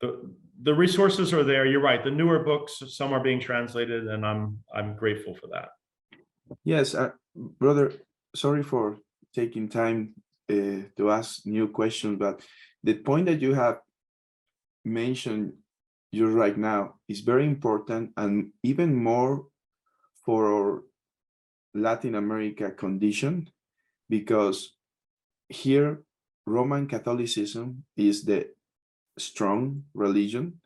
the resources are there. You're right. The newer books, some are being translated, and I'm grateful for that. Yes, brother, sorry for taking time to ask new questions, but the point that you have mentioned you right now is very important, and even more for our Latin America condition, because here Roman Catholicism is the strong religion,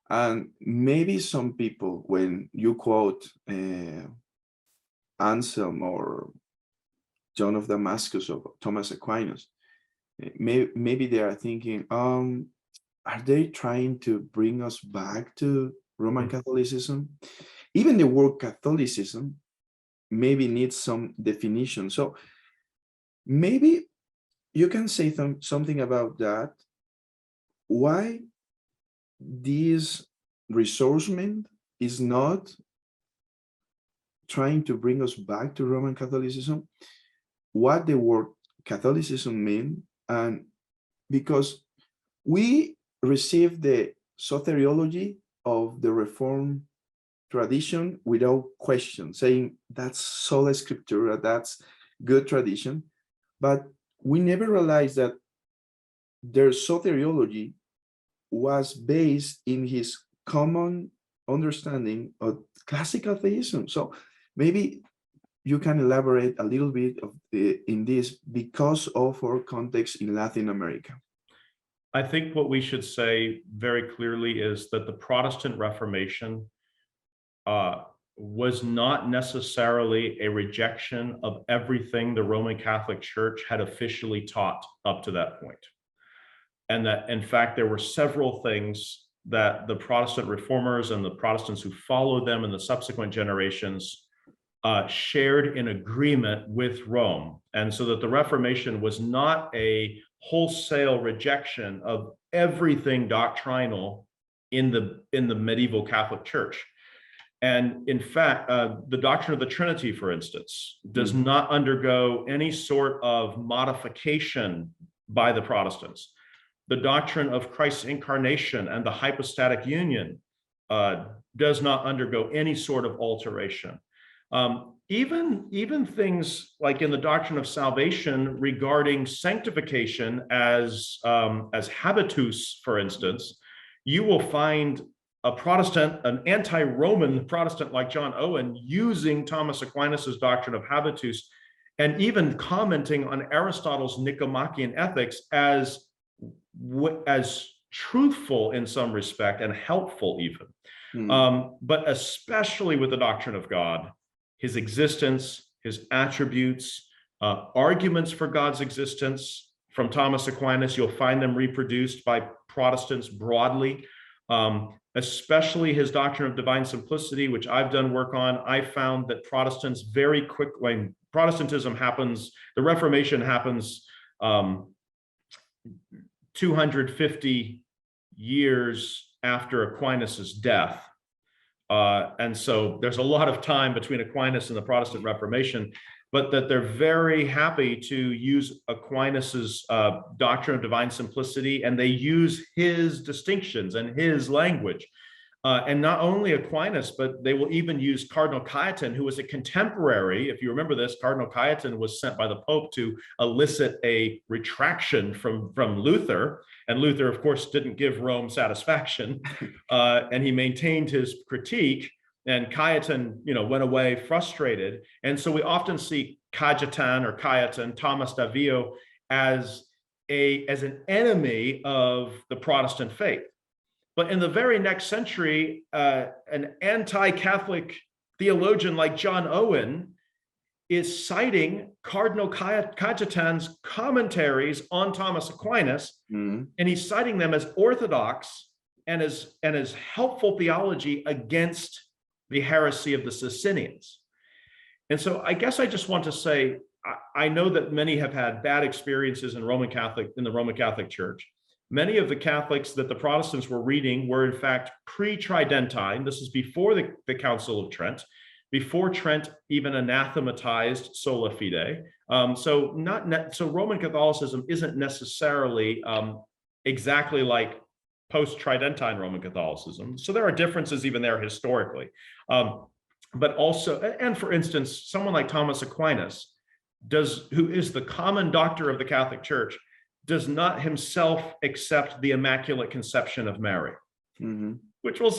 and maybe some people, when you quote Anselm or John of Damascus or Thomas Aquinas, maybe they are thinking, are they trying to bring us back to Roman Catholicism? Even the word Catholicism maybe needs some definition. So maybe you can say something about that. Why this resourcement is not trying to bring us back to Roman Catholicism, what the word Catholicism means, and because we receive the soteriology of the Reformed tradition without question, saying that's sola scriptura, that's good tradition, but we never realized that their soteriology was based in his common understanding of classical theism. So maybe you can elaborate a little bit of in this because of our context in Latin America. I think what we should say very clearly is that the Protestant Reformation was not necessarily a rejection of everything the Roman Catholic Church had officially taught up to that point. And that, in fact, there were several things that the Protestant reformers and the Protestants who followed them in the subsequent generations shared in agreement with Rome. And so that the Reformation was not a wholesale rejection of everything doctrinal in the medieval Catholic Church. And in fact, the doctrine of the Trinity, for instance, does not undergo any sort of modification by the Protestants. The doctrine of Christ's incarnation and the hypostatic union does not undergo any sort of alteration. Even things like in the doctrine of salvation regarding sanctification as habitus, for instance, you will find a Protestant, an anti-Roman Protestant like John Owen, using Thomas Aquinas's doctrine of habitus and even commenting on Aristotle's Nicomachean Ethics as truthful in some respect and helpful even. But especially with the doctrine of God, his existence, his attributes, arguments for God's existence from Thomas Aquinas, you'll find them reproduced by Protestants broadly, especially his doctrine of divine simplicity, which I've done work on. I found that Protestants very quickly, when Protestantism happens, the Reformation happens 250 years after Aquinas's death. And so there's a lot of time between Aquinas and the Protestant Reformation, but that they're very happy to use Aquinas's doctrine of divine simplicity, and they use his distinctions and his language. And not only Aquinas, but they will even use Cardinal Cajetan, who was a contemporary. If you remember this, Cardinal Cajetan was sent by the Pope to elicit a retraction from Luther. And Luther, of course, didn't give Rome satisfaction. And he maintained his critique. And Cajetan, went away frustrated. And so we often see Cajetan, Thomas d'Avila, as an enemy of the Protestant faith. But in the very next century, an anti-Catholic theologian like John Owen is citing Cardinal Cajetan's commentaries on Thomas Aquinas, and he's citing them as orthodox and as helpful theology against the heresy of the Socinians. And so I guess I just want to say, I know that many have had bad experiences in the Roman Catholic Church. Many of the Catholics that the Protestants were reading were in fact pre-Tridentine. This is before the Council of Trent, before Trent even anathematized sola fide. So Roman Catholicism isn't necessarily exactly like post-Tridentine Roman Catholicism. So there are differences even there historically. But also, and for instance, someone like Thomas Aquinas, who is the common doctor of the Catholic Church, does not himself accept the Immaculate Conception of Mary, which will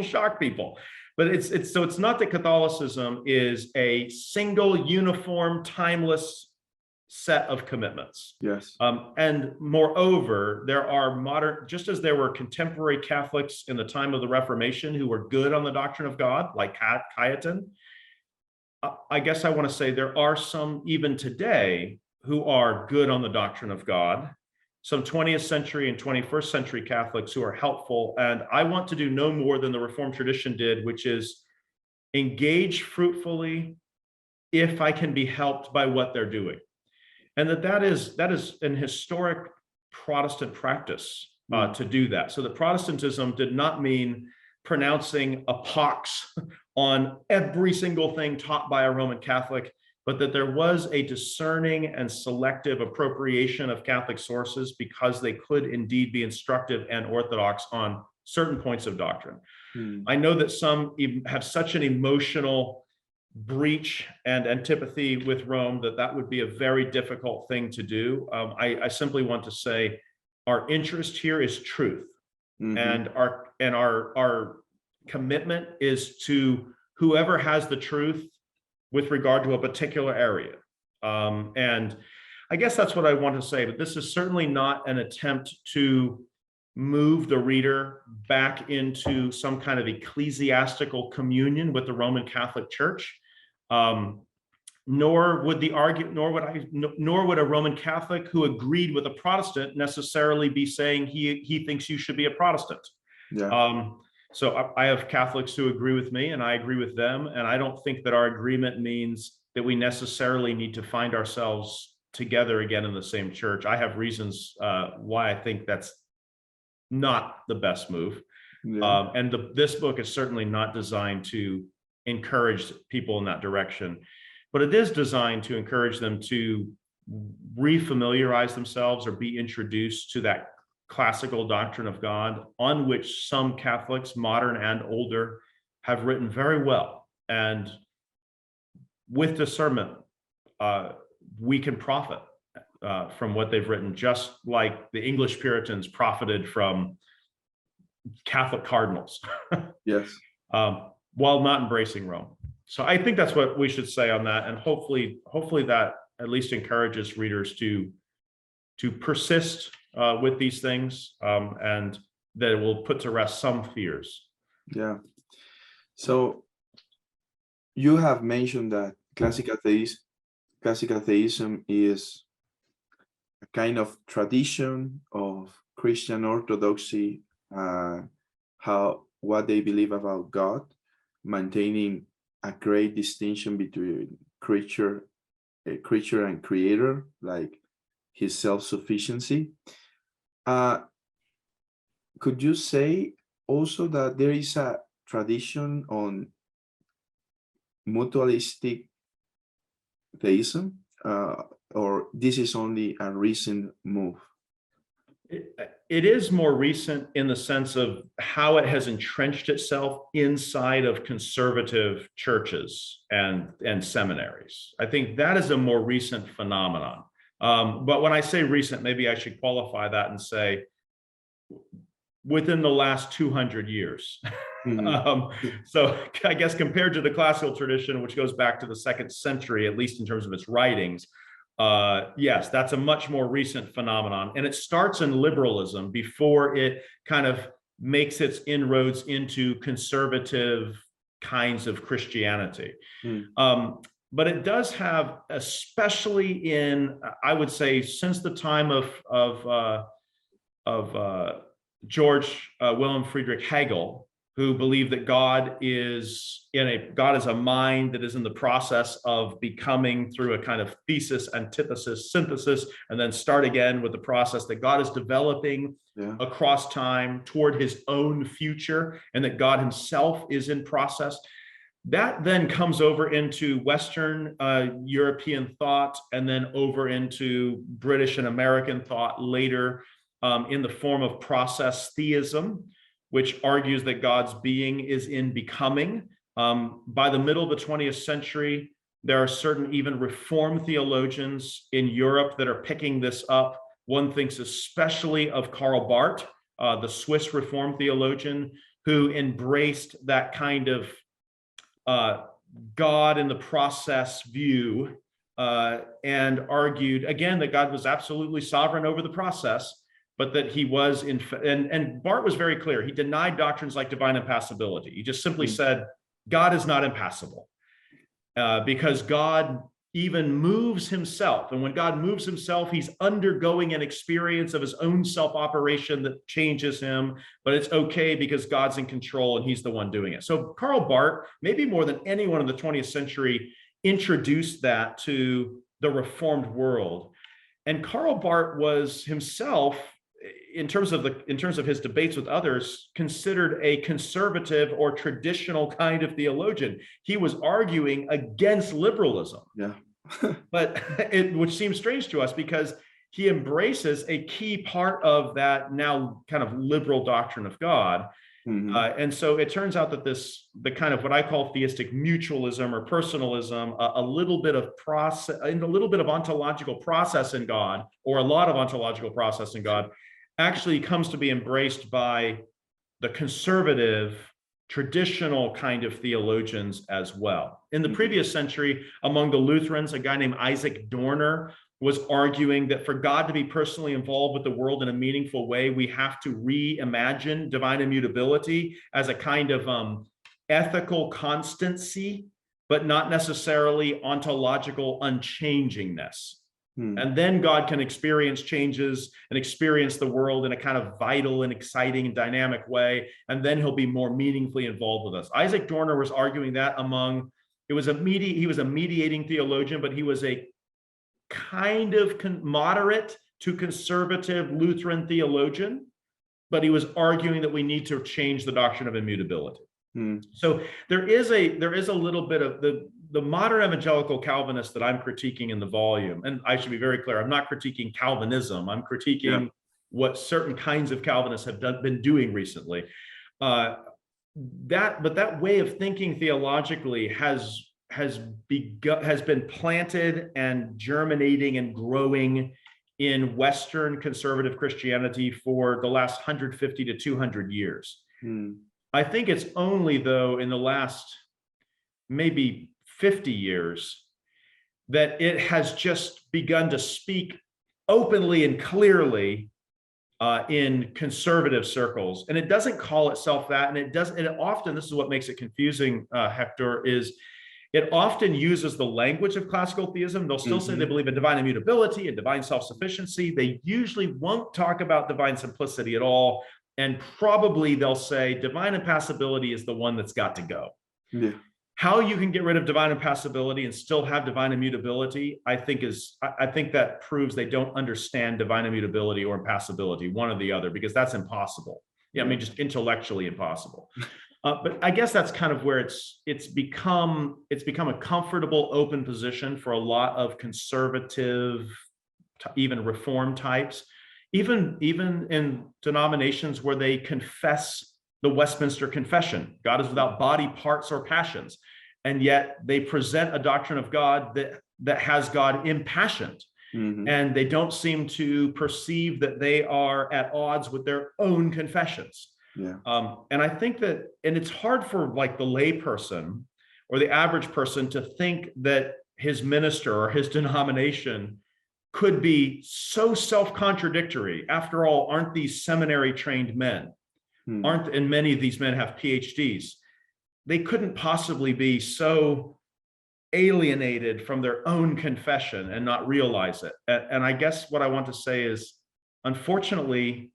shock people. But it's not that Catholicism is a single, uniform, timeless set of commitments. Yes. And moreover, there are just as there were contemporary Catholics in the time of the Reformation who were good on the doctrine of God, like Cajetan, I guess I want to say there are some even today who are good on the doctrine of God, some 20th century and 21st century Catholics who are helpful. And I want to do no more than the Reformed tradition did, which is engage fruitfully if I can be helped by what they're doing. And that is an historic Protestant practice to do that. So the Protestantism did not mean pronouncing a pox on every single thing taught by a Roman Catholic, but that there was a discerning and selective appropriation of Catholic sources because they could indeed be instructive and orthodox on certain points of doctrine. I know that some have such an emotional breach and antipathy with Rome that would be a very difficult thing to do. I simply want to say our interest here is truth, and our commitment is to whoever has the truth with regard to a particular area. And I guess that's what I want to say, but this is certainly not an attempt to move the reader back into some kind of ecclesiastical communion with the Roman Catholic Church. Nor would a Roman Catholic who agreed with a Protestant necessarily be saying he thinks you should be a Protestant. Yeah. So I have Catholics who agree with me and I agree with them. And I don't think that our agreement means that we necessarily need to find ourselves together again in the same church. I have reasons why I think that's not the best move. Yeah. And this book is certainly not designed to encourage people in that direction, but it is designed to encourage them to refamiliarize themselves or be introduced to that classical doctrine of God, on which some Catholics, modern and older, have written very well. And with discernment, we can profit from what they've written, just like the English Puritans profited from Catholic cardinals. Yes. While not embracing Rome. So I think that's what we should say on that. And hopefully that at least encourages readers to persist with these things, and that it will put to rest some fears. Yeah. So you have mentioned that classical atheism is a kind of tradition of Christian orthodoxy, what they believe about God, maintaining a great distinction between creature and creator, like his self-sufficiency. Could you say also that there is a tradition on mutualistic theism, or this is only a recent move? It is more recent in the sense of how it has entrenched itself inside of conservative churches and seminaries. I think that is a more recent phenomenon. But when I say recent, maybe I should qualify that and say within the last 200 years. So I guess compared to the classical tradition, which goes back to the 2nd century, at least in terms of its writings, yes, that's a much more recent phenomenon. And it starts in liberalism before it kind of makes its inroads into conservative kinds of Christianity. But it does have, especially in, I would say, since the time of George Wilhelm Friedrich Hegel, who believed that God is a mind that is in the process of becoming through a kind of thesis, antithesis, synthesis, and then start again with the process that God is developing across time toward his own future, and that God himself is in process. That then comes over into Western European thought, and then over into British and American thought later, in the form of process theism, which argues that God's being is in becoming. By the middle of the 20th century, there are certain even Reformed theologians in Europe that are picking this up. One thinks especially of Karl Barth, the Swiss Reformed theologian, who embraced that kind of God in the process view, and argued, again, that God was absolutely sovereign over the process, but that he was and Barth was very clear. He denied doctrines like divine impassibility. He just simply said, God is not impassible, because God even moves himself. And when God moves himself, he's undergoing an experience of his own self-operation that changes him, but it's okay because God's in control and he's the one doing it. So Karl Barth, maybe more than anyone in the 20th century, introduced that to the Reformed world. And Karl Barth was himself, in terms of his debates with others, considered a conservative or traditional kind of theologian. He was arguing against liberalism. But which seems strange to us, because he embraces a key part of that now kind of liberal doctrine of God. And so it turns out that the kind of what I call theistic mutualism or personalism, a little bit of ontological process in God, or a lot of ontological process in God, actually comes to be embraced by the conservative, traditional kind of theologians as well. In the previous century, among the Lutherans, a guy named Isaac Dorner was arguing that for God to be personally involved with the world in a meaningful way, we have to reimagine divine immutability as a kind of ethical constancy, but not necessarily ontological unchangingness. And then God can experience changes and experience the world in a kind of vital and exciting and dynamic way, and then he'll be more meaningfully involved with us. Isaac Dorner was arguing that he was a mediating theologian, but he was a kind of moderate to conservative Lutheran theologian, but he was arguing that we need to change the doctrine of immutability. So there is a little bit of the modern evangelical Calvinist that I'm critiquing in the volume, and I should be very clear, I'm not critiquing Calvinism, I'm critiquing what certain kinds of Calvinists have been doing recently. But that way of thinking theologically has been planted and germinating and growing in Western conservative Christianity for the last 150 to 200 years. I think it's only, though, in the last maybe 50 years that it has just begun to speak openly and clearly in conservative circles. And it doesn't call itself that. And it often, this is what makes it confusing, Hector, is it often uses the language of classical theism. They'll still say they believe in divine immutability and divine self-sufficiency. They usually won't talk about divine simplicity at all. And probably they'll say divine impassibility is the one that's got to go. How you can get rid of divine impassibility and still have divine immutability, I think that proves they don't understand divine immutability or impassibility, one or the other, because that's impossible. I mean, just intellectually impossible. But I guess that's kind of where it's become a comfortable, open position for a lot of conservative, even reform types, even in denominations where they confess the Westminster Confession, God is without body, parts, or passions, and yet they present a doctrine of God that has God impassioned. Mhm. And they don't seem to perceive that they are at odds with their own confessions. Yeah. And I think that, and it's hard for like the lay person or the average person to think that his minister or his denomination could be so self-contradictory. After all, aren't these seminary trained men? And many of these men have PhDs. They couldn't possibly be so alienated from their own confession and not realize it. And I guess what I want to say is, unfortunately,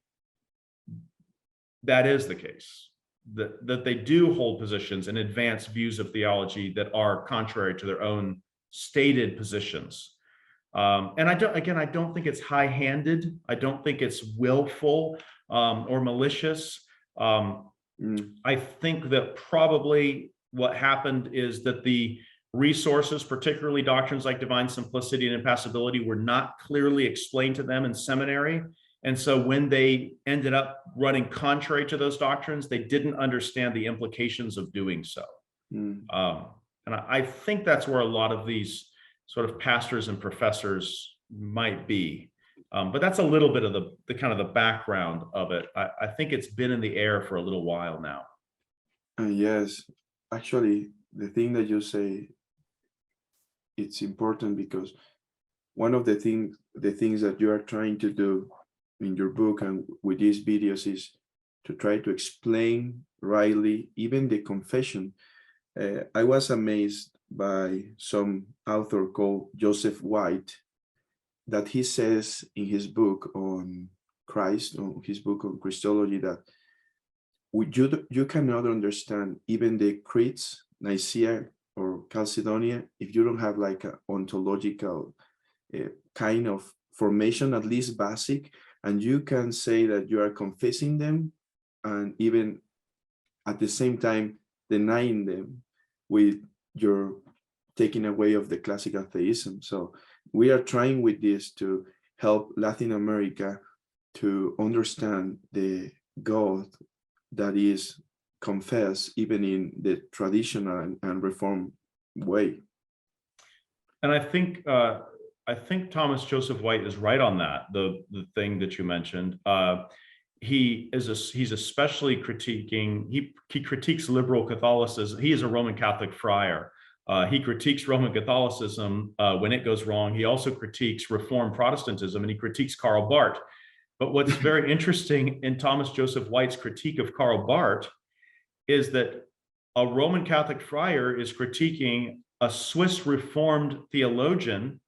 that is the case, that they do hold positions and advance views of theology that are contrary to their own stated positions. And I don't think it's high-handed. I don't think it's willful or malicious. I think that probably what happened is that the resources, particularly doctrines like divine simplicity and impassibility, were not clearly explained to them in seminary. And so when they ended up running contrary to those doctrines, they didn't understand the implications of doing so. And I think that's where a lot of these sort of pastors and professors might be. But that's a little bit of the kind of the background of it. I think it's been in the air for a little while now. Yes, actually, the thing that you say, it's important because one of the things that you are trying to do in your book and with these videos is to try to explain rightly even the confession. I was amazed by some author called Joseph White, that he says in his book on Christ, on his book on Christology, that you cannot understand even the creeds, Nicaea or Chalcedonia, if you don't have like an ontological kind of formation, at least basic, and you can say that you are confessing them and even at the same time denying them with your taking away of the classical theism. So we are trying with this to help Latin America to understand the God that is confessed even in the traditional and reform way. And I think Thomas Joseph White is right on that. The thing that you mentioned, he's especially critiquing. He critiques liberal Catholicism. He is a Roman Catholic friar. He critiques Roman Catholicism when it goes wrong. He also critiques Reformed Protestantism, and he critiques Karl Barth. But what's very interesting in Thomas Joseph White's critique of Karl Barth is that a Roman Catholic friar is critiquing a Swiss Reformed theologian,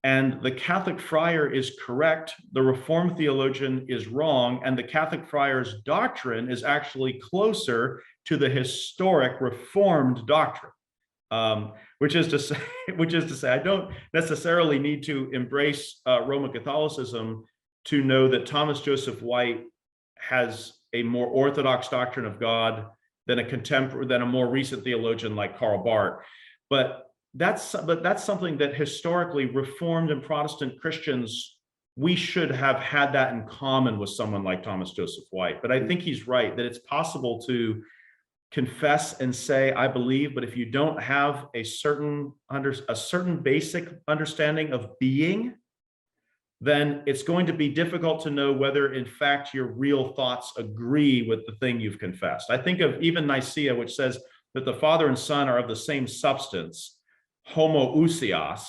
and the Catholic friar is correct, the Reformed theologian is wrong, and the Catholic friar's doctrine is actually closer to the historic Reformed doctrine. Which is to say, I don't necessarily need to embrace Roman Catholicism to know that Thomas Joseph White has a more orthodox doctrine of God than a more recent theologian like Karl Barth. But that's something that historically Reformed and Protestant Christians, we should have had that in common with someone like Thomas Joseph White. But I think he's right that it's possible to confess and say, I believe, but if you don't have a certain basic understanding of being, then it's going to be difficult to know whether in fact your real thoughts agree with the thing you've confessed. I think of even Nicaea, which says that the Father and Son are of the same substance, homoousios.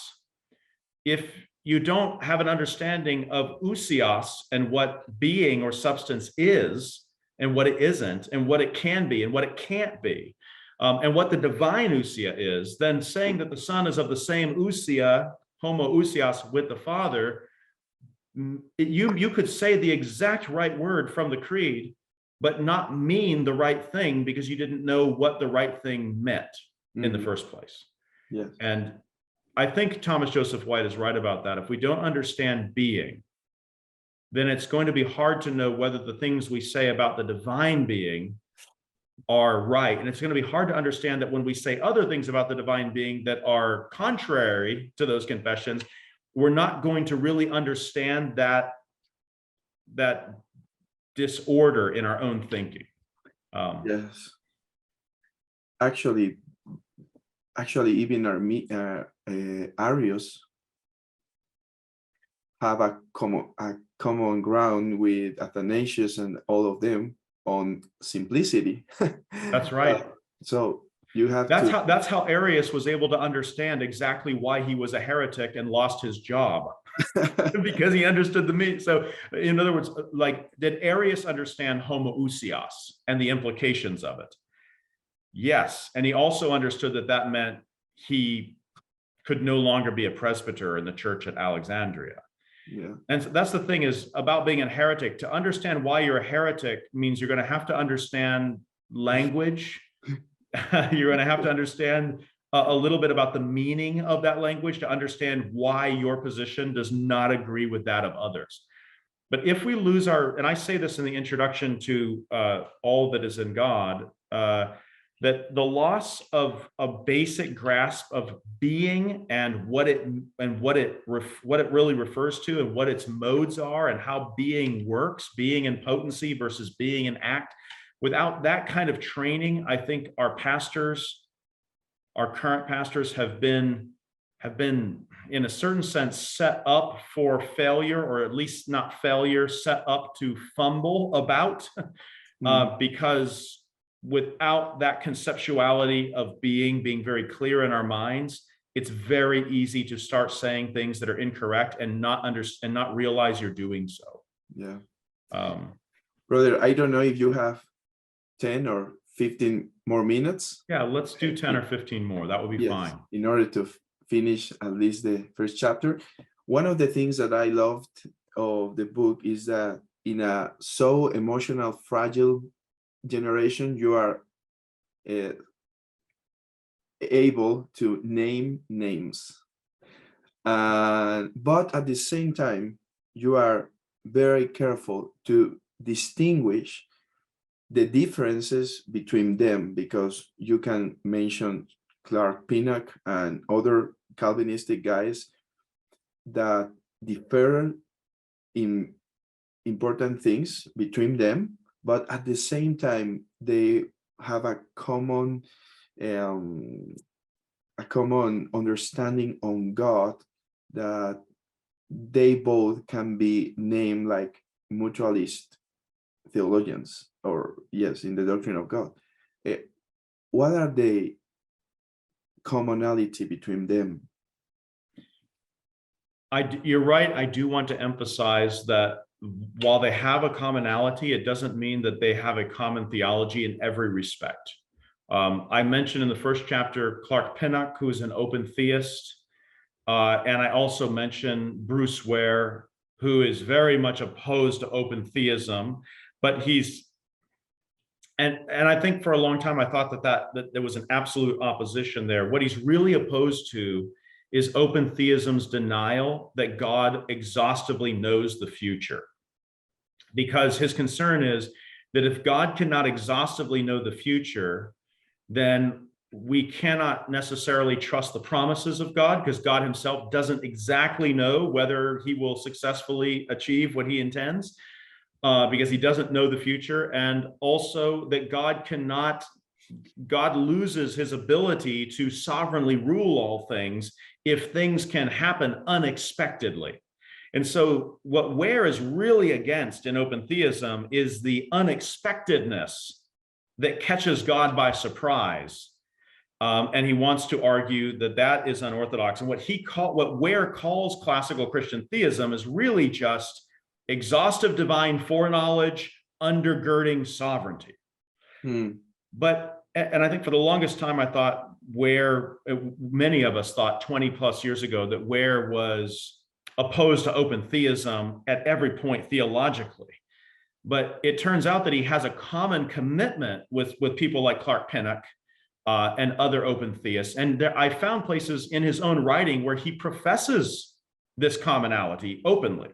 If you don't have an understanding of ousios and what being or substance is, and what it isn't, and what it can be, and what it can't be, and what the divine ousia is, then saying that the Son is of the same ousia, homoousios, with the Father, you could say the exact right word from the creed, but not mean the right thing because you didn't know what the right thing meant in the first place. Yes. And I think Thomas Joseph White is right about that. If we don't understand being, then it's going to be hard to know whether the things we say about the divine being are right. And it's going to be hard to understand that when we say other things about the divine being that are contrary to those confessions, we're not going to really understand that disorder in our own thinking. Yes. Actually, even Arius have a common ground with Athanasius and all of them on simplicity. That's right. So you have that's how Arius was able to understand exactly why he was a heretic and lost his job. Because he understood the meaning. So in other words, like, did Arius understand homoousios and the implications of it? Yes. And he also understood that meant he could no longer be a presbyter in the church at Alexandria. Yeah. And so that's the thing is about being a heretic. To understand why you're a heretic means you're going to have to understand language. You're going to have to understand a little bit about the meaning of that language to understand why your position does not agree with that of others. But if we lose and I say this in the introduction to All That Is in God, that the loss of a basic grasp of being and what it really refers to and what its modes are and how being works, being in potency versus being in act, without that kind of training, I think our current pastors have been in a certain sense set up for failure, or at least not failure, set up to fumble about, because without that conceptuality of being very clear in our minds, it's very easy to start saying things that are incorrect and not realize you're doing so. Yeah. Brother, I don't know if you have 10 or 15 more minutes. Yeah, let's do 10 or 15 more. That would be fine. In order to finish at least the first chapter. One of the things that I loved of the book is that in a so emotional, fragile generation, you are able to name names. But at the same time, you are very careful to distinguish the differences between them, because you can mention Clark Pinnock and other Calvinistic guys that differ in important things between them, but at the same time they have a common understanding on God, that they both can be named like mutualist theologians, or in the doctrine of God. What are the commonality between them? You're right. I do want to emphasize that while they have a commonality, it doesn't mean that they have a common theology in every respect. I mentioned in the first chapter Clark Pinnock, who is an open theist, and I also mentioned Bruce Ware, who is very much opposed to open theism, but and I think for a long time I thought that there was an absolute opposition there. What he's really opposed to is open theism's denial that God exhaustively knows the future, because his concern is that if God cannot exhaustively know the future, then we cannot necessarily trust the promises of God, because God himself doesn't exactly know whether he will successfully achieve what he intends, because he doesn't know the future. And also that God loses his ability to sovereignly rule all things if things can happen unexpectedly. And so what Ware is really against in open theism is the unexpectedness that catches God by surprise. And he wants to argue that is unorthodox. And what Ware calls classical Christian theism is really just exhaustive divine foreknowledge undergirding sovereignty. But, and I think for the longest time, I thought many of us thought 20 plus years ago that Ware was opposed to open theism at every point theologically. But it turns out that he has a common commitment with people like Clark Pinnock and other open theists. And I found places in his own writing where he professes this commonality openly.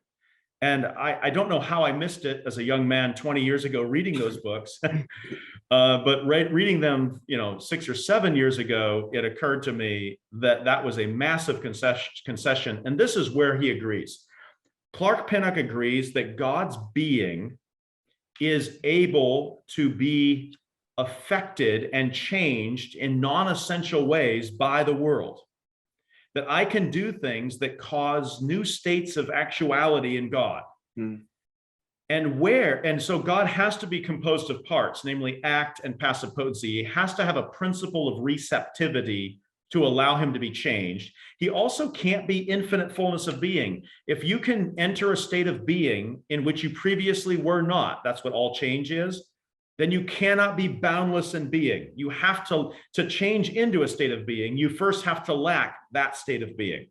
And I don't know how I missed it as a young man 20 years ago reading those books, But reading them, 6 or 7 years ago, it occurred to me that that was a massive concession. And this is where he agrees. Clark Pinnock agrees that God's being is able to be affected and changed in non-essential ways by the world. That I can do things that cause new states of actuality in God. And so God has to be composed of parts, namely act and passive potency. He has to have a principle of receptivity to allow him to be changed. He also can't be infinite fullness of being. If you can enter a state of being in which you previously were not, that's what all change is, then you cannot be boundless in being. You have to change into a state of being, you first have to lack that state of being.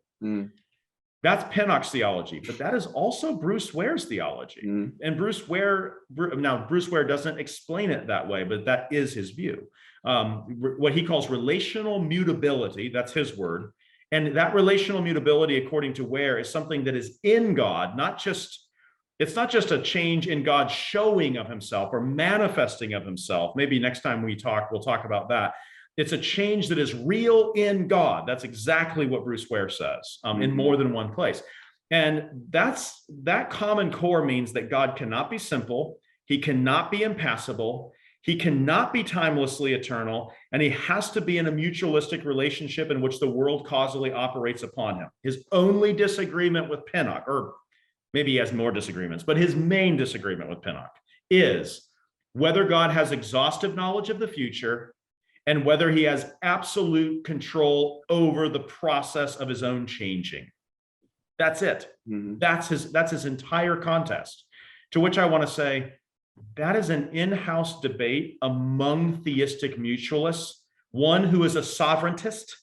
That's Pinnock's theology, but that is also Bruce Ware's theology. And Bruce Ware doesn't explain it that way, but that is his view. What he calls relational mutability, that's his word. And that relational mutability, according to Ware, is something that is in God, it's not just a change in God showing of himself or manifesting of himself. Maybe next time we'll talk about that. It's a change that is real in God. That's exactly what Bruce Ware says in more than one place. And that common core means that God cannot be simple, he cannot be impassible, he cannot be timelessly eternal, and he has to be in a mutualistic relationship in which the world causally operates upon him. His only disagreement with Pinnock, or maybe he has more disagreements, but his main disagreement with Pinnock is whether God has exhaustive knowledge of the future and whether he has absolute control over the process of his own changing. That's it. That's his entire contest. To which I want to say, that is an in-house debate among theistic mutualists, one who is a sovereigntist,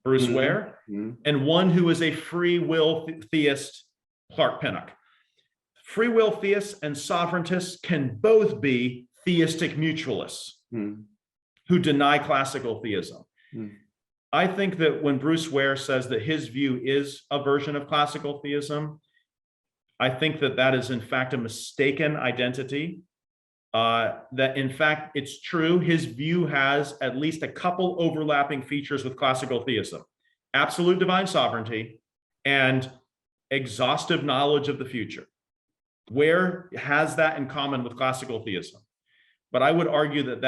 Bruce Ware, and one who is a free will theist, Clark Pinnock. Free will theists and sovereigntists can both be theistic mutualists who deny classical theism. I think that when Bruce Ware says that his view is a version of classical theism, I think that that is in fact a mistaken identity. That in fact, it's true, his view has at least a couple overlapping features with classical theism: absolute divine sovereignty and exhaustive knowledge of the future. Ware has that in common with classical theism. But I would argue that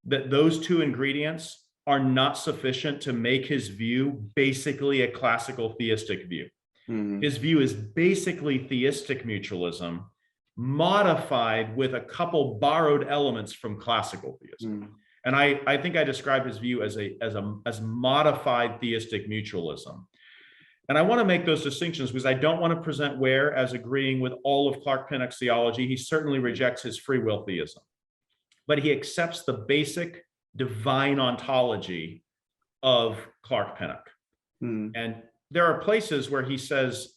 that those two ingredients are not sufficient to make his view basically a classical theistic view. His view is basically theistic mutualism, modified with a couple borrowed elements from classical theism. And I think I describe his view as modified theistic mutualism. And I want to make those distinctions because I don't want to present Ware as agreeing with all of Clark Pinnock's theology. He certainly rejects his free will theism, but he accepts the basic divine ontology of Clark Pinnock. And there are places where he says,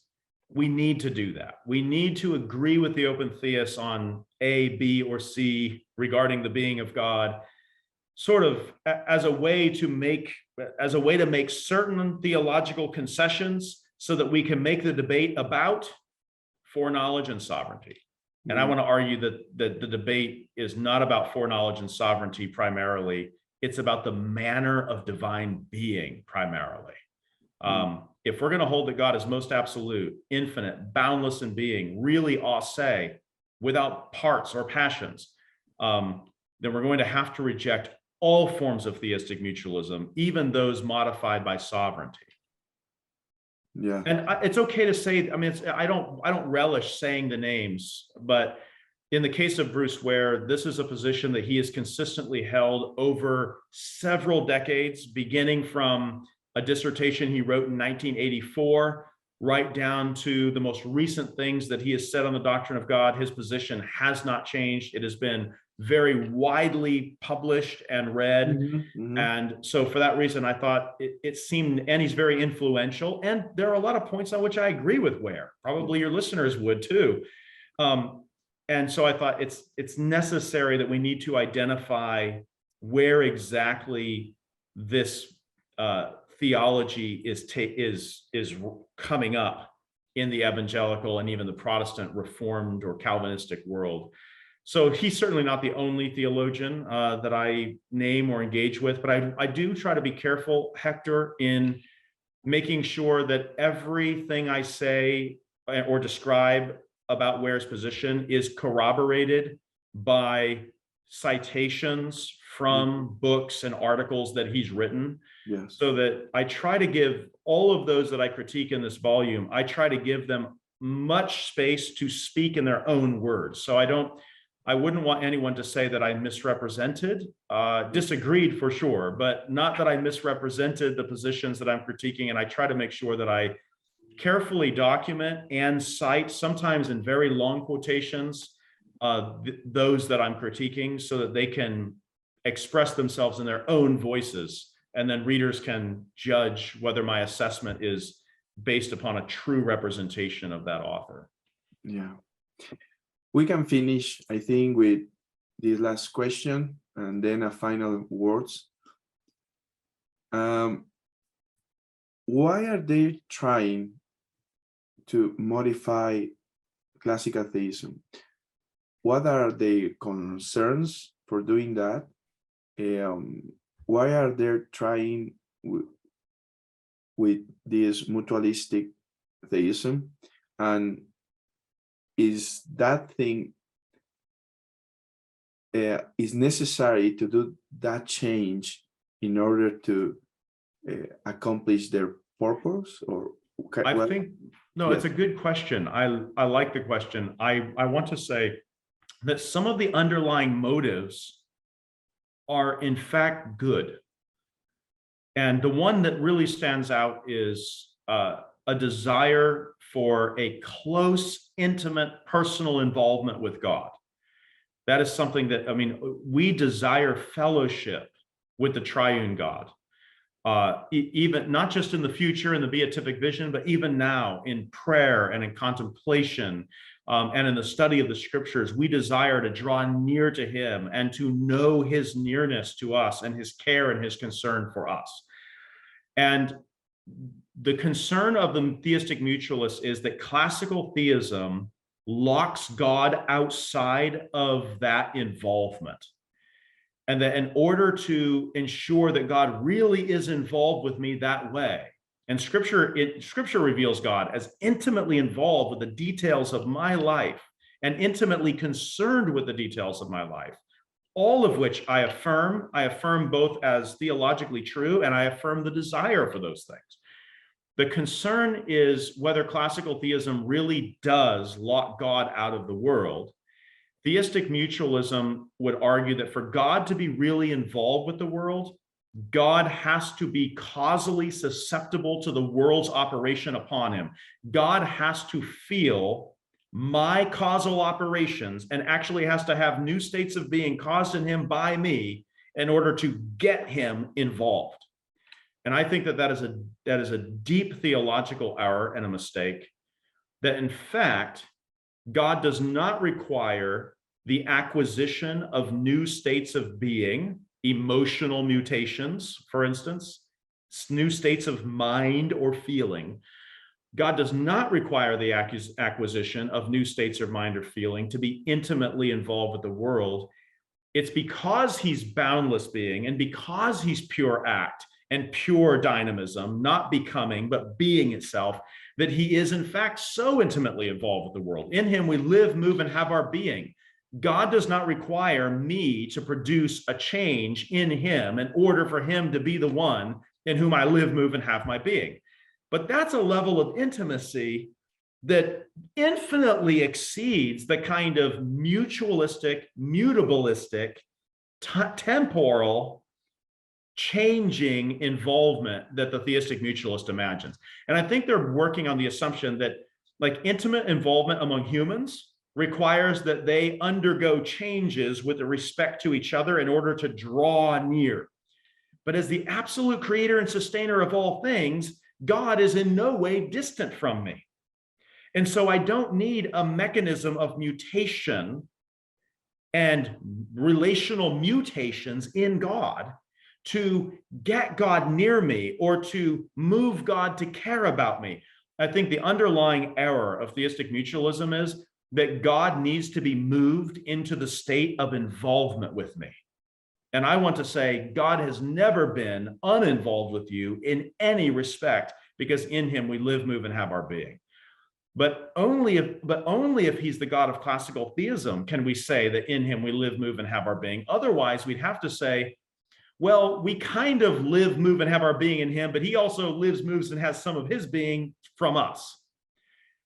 we need to do that. We need to agree with the open theists on A, B, or C regarding the being of God, sort of as a way to make certain theological concessions so that we can make the debate about foreknowledge and sovereignty. And I want to argue that the debate is not about foreknowledge and sovereignty primarily. It's about the manner of divine being primarily. If we're going to hold that God is most absolute, infinite, boundless in being, really au se, without parts or passions, then we're going to have to reject all forms of theistic mutualism, even those modified by sovereignty. Yeah. And it's okay to say, I mean, I don't relish saying the names, but in the case of Bruce Ware, this is a position that he has consistently held over several decades, beginning from a dissertation he wrote in 1984, right down to the most recent things that he has said on the doctrine of God. His position has not changed. It has been very widely published and read. And so for that reason, I thought it seemed, and he's very influential. And there are a lot of points on which I agree with Ware. Probably your listeners would too. And so I thought it's necessary that we need to identify where exactly this theology is coming up in the evangelical and even the Protestant Reformed or Calvinistic world. So he's certainly not the only theologian that I name or engage with, but I do try to be careful, Hector, in making sure that everything I say or describe about Ware's position is corroborated by citations from books and articles that he's written. Yes. So that I try to give all of those that I critique in this volume, I try to give them much space to speak in their own words. So I wouldn't want anyone to say that I misrepresented, disagreed for sure, but not that I misrepresented the positions that I'm critiquing. And I try to make sure that I carefully document and cite, sometimes in very long quotations, those that I'm critiquing, so that they can express themselves in their own voices. And then readers can judge whether my assessment is based upon a true representation of that author. Yeah. We can finish, I think, with this last question and then a final words. Why are they trying to modify classical theism? What are the concerns for doing that? Why are they trying with this mutualistic theism? And is that thing is necessary to do that change in order to accomplish their purpose? Or I think, no, it's a good question. I like the question. I want to say that some of the underlying motives are in fact good. And the one that really stands out is a desire for a close, intimate, personal involvement with God. That is something that, I mean, we desire fellowship with the triune God. Even not just in the future in the beatific vision, but even now in prayer and in contemplation and in the study of the scriptures, we desire to draw near to him and to know his nearness to us and his care and his concern for us. And the concern of the theistic mutualists is that classical theism locks God outside of that involvement. And that in order to ensure that God really is involved with me that way, and scripture reveals God as intimately involved with the details of my life and intimately concerned with the details of my life, all of which I affirm both as theologically true, and I affirm the desire for those things. The concern is whether classical theism really does lock God out of the world. Theistic mutualism would argue that for God to be really involved with the world, God has to be causally susceptible to the world's operation upon him. God has to feel my causal operations and actually has to have new states of being caused in him by me in order to get him involved. And I think that is a deep theological error and a mistake, that in fact, God does not require the acquisition of new states of being, emotional mutations, for instance, new states of mind or feeling. God does not require the acquisition of new states of mind or feeling to be intimately involved with the world. It's because he's boundless being and because he's pure act and pure dynamism, not becoming, but being itself, that he is in fact so intimately involved with the world. In him we live, move, and have our being. God does not require me to produce a change in him in order for him to be the one in whom I live, move, and have my being. But that's a level of intimacy that infinitely exceeds the kind of mutualistic, mutabilistic, temporal, changing involvement that the theistic mutualist imagines. And I think they're working on the assumption that like intimate involvement among humans requires that they undergo changes with respect to each other in order to draw near. But as the absolute creator and sustainer of all things, God is in no way distant from me. And so I don't need a mechanism of mutation and relational mutations in God to get God near me or to move God to care about me. I think the underlying error of theistic mutualism is that God needs to be moved into the state of involvement with me. And I want to say God has never been uninvolved with you in any respect, because in him we live, move, and have our being. But only if he's the God of classical theism can we say that in him we live, move, and have our being. Otherwise, we'd have to say, well, we kind of live, move, and have our being in him, but he also lives, moves, and has some of his being from us.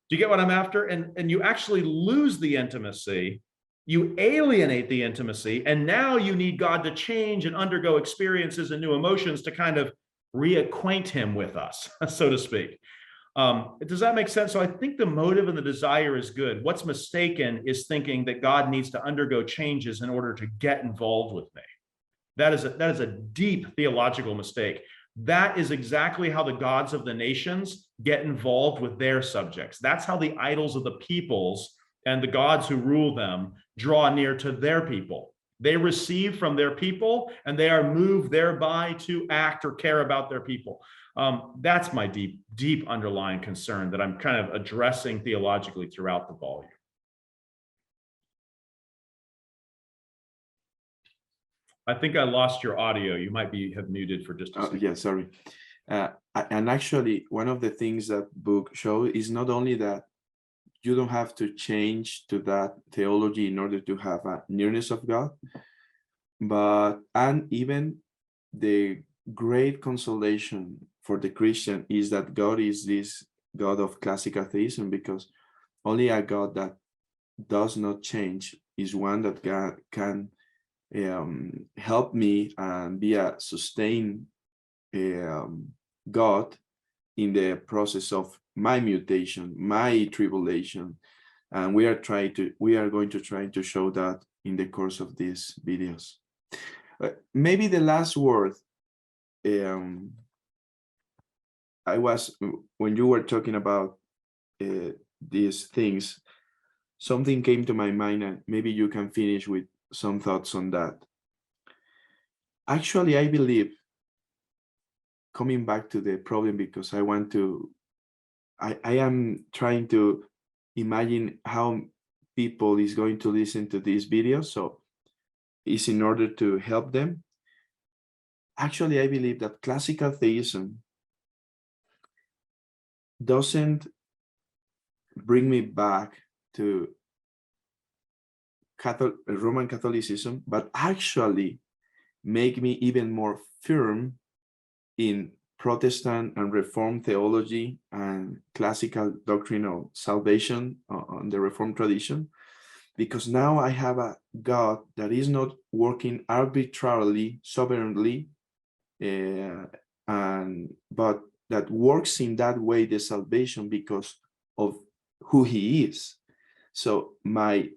Do you get what I'm after? And you actually lose the intimacy. You alienate the intimacy, and now you need God to change and undergo experiences and new emotions to kind of reacquaint him with us, so to speak. Does that make sense? So I think the motive and the desire is good. What's mistaken is thinking that God needs to undergo changes in order to get involved with me. That is a deep theological mistake. That is exactly how the gods of the nations get involved with their subjects. That's how the idols of the peoples and the gods who rule them draw near to their people. They receive from their people, and they are moved thereby to act or care about their people. That's my deep underlying concern that I'm kind of addressing theologically throughout the volume. I think I lost your audio. You might have muted for just a second. Yeah, sorry. And actually, one of the things that book shows is not only that you don't have to change to that theology in order to have a nearness of God, and even the great consolation for the Christian is that God is this God of classical theism, because only a God that does not change is one that God can help me and be a sustained God in the process of my mutation, my tribulation. And we are going to try to show that in the course of these videos. Maybe the last word, when you were talking about these things, something came to my mind, and maybe you can finish with some thoughts on that. Actually, I believe, coming back to the problem, because I am trying to imagine how people is going to listen to these videos, so it's in order to help them. Actually, I believe that classical theism doesn't bring me back to Roman Catholicism, but actually make me even more firm in Protestant and Reformed theology and classical doctrine of salvation on the Reformed tradition, because now I have a God that is not working arbitrarily, sovereignly, but that works in that way the salvation because of who he is. So my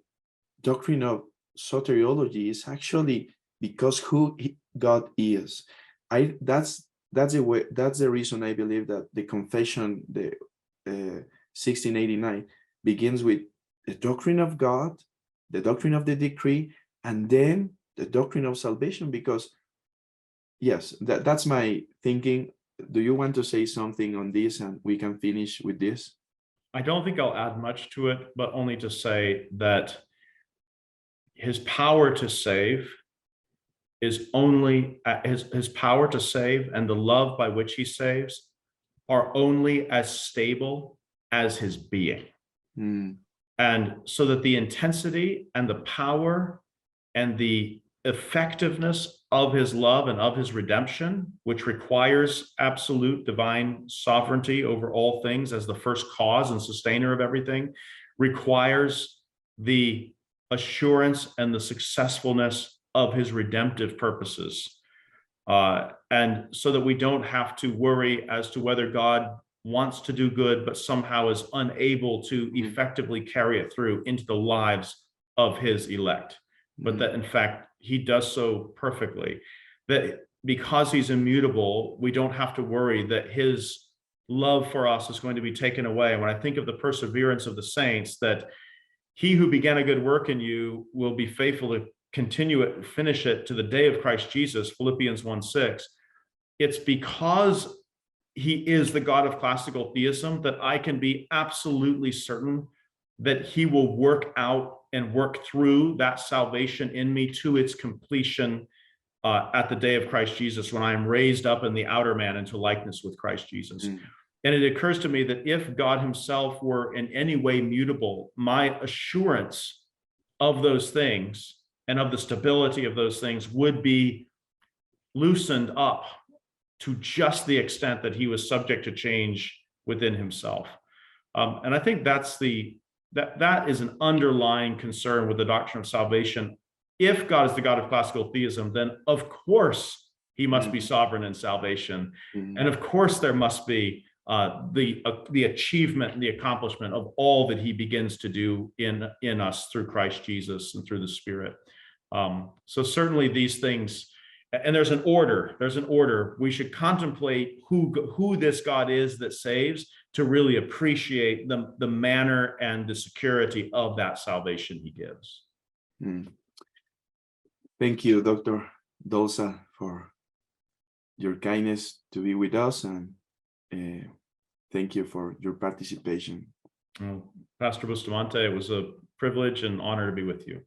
doctrine of soteriology is actually because who God is. That's the reason I believe that the confession, the 1689, begins with the doctrine of God, the doctrine of the decree, and then the doctrine of salvation. Because yes, that's my thinking. Do you want to say something on this, and we can finish with this? I don't think I'll add much to it, but only to say that his power to save is only his power to save, and the love by which he saves are only as stable as his being. And so that the intensity and the power and the effectiveness of his love and of his redemption, which requires absolute divine sovereignty over all things as the first cause and sustainer of everything, requires the assurance and the successfulness of his redemptive purposes. And so that we don't have to worry as to whether God wants to do good, but somehow is unable to effectively carry it through into the lives of his elect. But that in fact, he does so perfectly, that because he's immutable, we don't have to worry that his love for us is going to be taken away. When I think of the perseverance of the saints, that he who began a good work in you will be faithful to continue it and finish it to the day of Christ Jesus, Philippians 1:6. It's because he is the God of classical theism that I can be absolutely certain that he will work out and work through that salvation in me to its completion at the day of Christ Jesus, when I am raised up in the outer man into likeness with Christ Jesus. And it occurs to me that if God himself were in any way mutable, my assurance of those things and of the stability of those things would be loosened up to just the extent that he was subject to change within himself. And I think that is an underlying concern with the doctrine of salvation. If God is the God of classical theism, then of course he must be sovereign in salvation. And of course there must be the achievement and the accomplishment of all that he begins to do in us through Christ Jesus and through the Spirit. So certainly these things, and there's an order. We should contemplate who this God is that saves, to really appreciate the manner and the security of that salvation he gives. Thank you, Dr. Dolezal, for your kindness to be with us, and thank you for your participation. Pastor Bustamante, it was a privilege and honor to be with you.